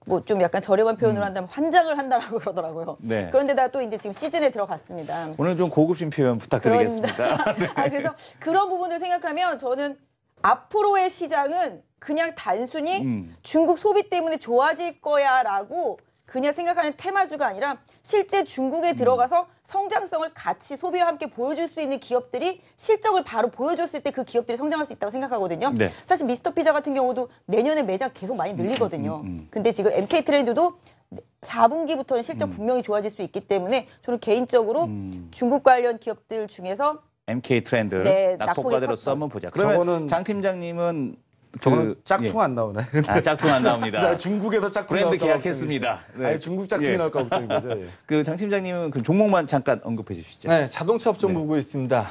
뭐 좀 약간 저렴한 표현으로 한다면 환장을 한다라고 그러더라고요.
네.
그런데다 또 이제 지금 시즌에 들어갔습니다.
오늘 좀 고급진 표현 부탁드리겠습니다. 네.
그래서 그런 부분을 생각하면 저는 앞으로의 시장은 그냥 단순히 중국 소비 때문에 좋아질 거야라고 그냥 생각하는 테마주가 아니라 실제 중국에 들어가서 성장성을 같이 소비와 함께 보여줄 수 있는 기업들이 실적을 바로 보여줬을 때 그 기업들이 성장할 수 있다고 생각하거든요.
네.
사실 미스터 피자 같은 경우도 내년에 매장 계속 많이 늘리거든요. 근데 지금 MK 트레이드도 4분기부터는 실적 분명히 좋아질 수 있기 때문에 저는 개인적으로 중국 관련 기업들 중에서
MK 트렌드
네,
낙폭과대로서 한번 보자. 그러면 장 팀장님은
저는 짝퉁 안 나오네.
아, 짝퉁 안 나옵니다.
중국에서 짝퉁
브랜드
나올까
계약했습니다.
네. 아니, 중국 짝퉁이
예.
나올까 걱정인 거죠. 예.
그 장 팀장님은 그 종목만 잠깐 언급해 주시죠.
네, 자동차 업종 보고 있습니다.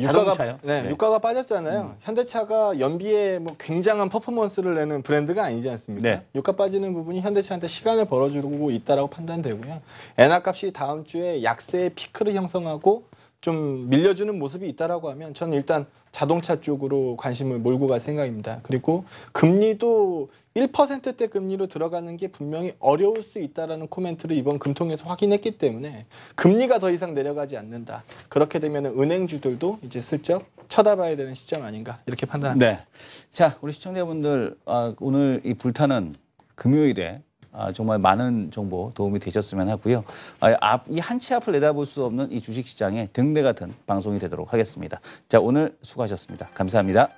자동차요?
네,
네.
유가가 빠졌잖아요. 현대차가 연비에 뭐 굉장한 퍼포먼스를 내는 브랜드가 아니지 않습니까?
네.
유가 빠지는 부분이 현대차한테 시간을 벌어주고 있다라고 판단되고요. 엔화값이 다음 주에 약세의 피크를 형성하고 좀 밀려주는 모습이 있다라고 하면 저는 일단 자동차 쪽으로 관심을 몰고 갈 생각입니다. 그리고 금리도 1%대 금리로 들어가는 게 분명히 어려울 수 있다라는 코멘트를 이번 금통에서 확인했기 때문에 금리가 더 이상 내려가지 않는다. 그렇게 되면 은행주들도 이제 슬쩍 쳐다봐야 되는 시점 아닌가 이렇게 판단합니다.
네. 자, 우리 시청자분들 오늘 이 불타는 금요일에 정말 많은 정보 도움이 되셨으면 하고요. 이 한 치 앞을 내다볼 수 없는 이 주식시장의 등대 같은 방송이 되도록 하겠습니다. 자, 오늘 수고하셨습니다. 감사합니다.